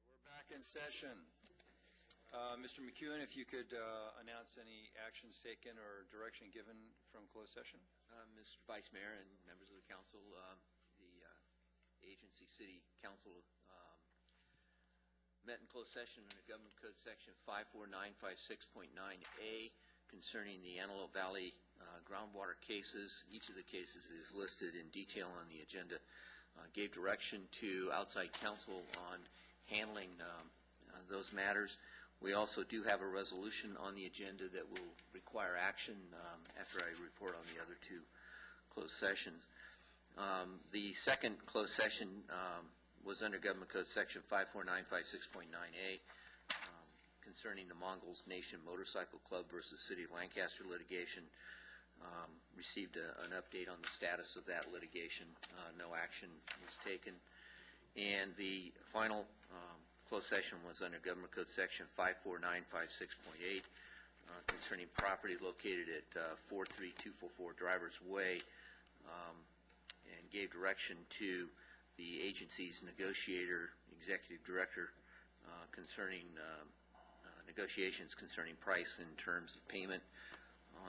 We're back in session. Mr. McEwen, if you could announce any actions taken or direction given from closed session. Mr. Vice Mayor and members of the council, the agency city council met in closed session under Government Code Section 54956.9A concerning the Antelope Valley groundwater cases. Each of the cases is listed in detail on the agenda. Gave direction to outside counsel on handling those matters. We also do have a resolution on the agenda that will require action after I report on the other two closed sessions. The second closed session was under Government Code Section 54956.9A concerning the Mongols Nation Motorcycle Club versus City of Lancaster litigation. Received an update on the status of that litigation. No action was taken. And the final closed session was under Government Code Section 54956.8 concerning property located at 43244 Drivers Way, and gave direction to the agency's negotiator, executive director, concerning negotiations concerning price and terms of payment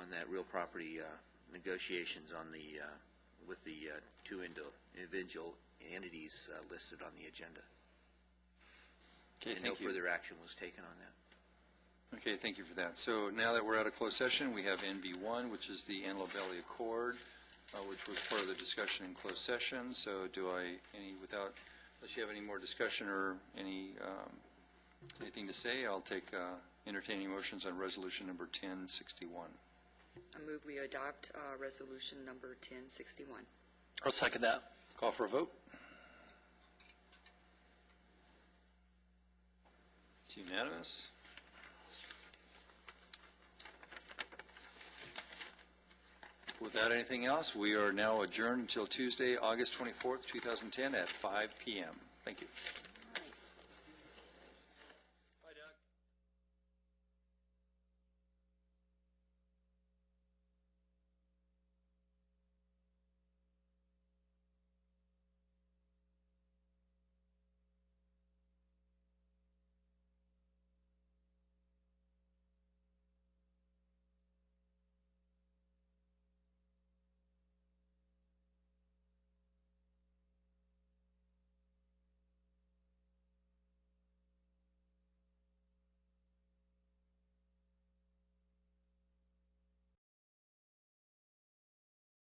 on that real property negotiations on the with the two individual entities listed on the agenda. Okay, and no further action was taken on that. Okay, thank you for that. So now that we're out of closed session, we have NB1, which is the Antelope Valley Accord, which was part of the discussion in closed session. So unless you have any more discussion or anything to say, I'll take entertaining motions on resolution number 1061. I move we adopt resolution number 1061. I'll second that. Call for a vote. It's unanimous. Without anything else, we are now adjourned until Tuesday, August 24th, 2010 at 5 p.m. Thank you.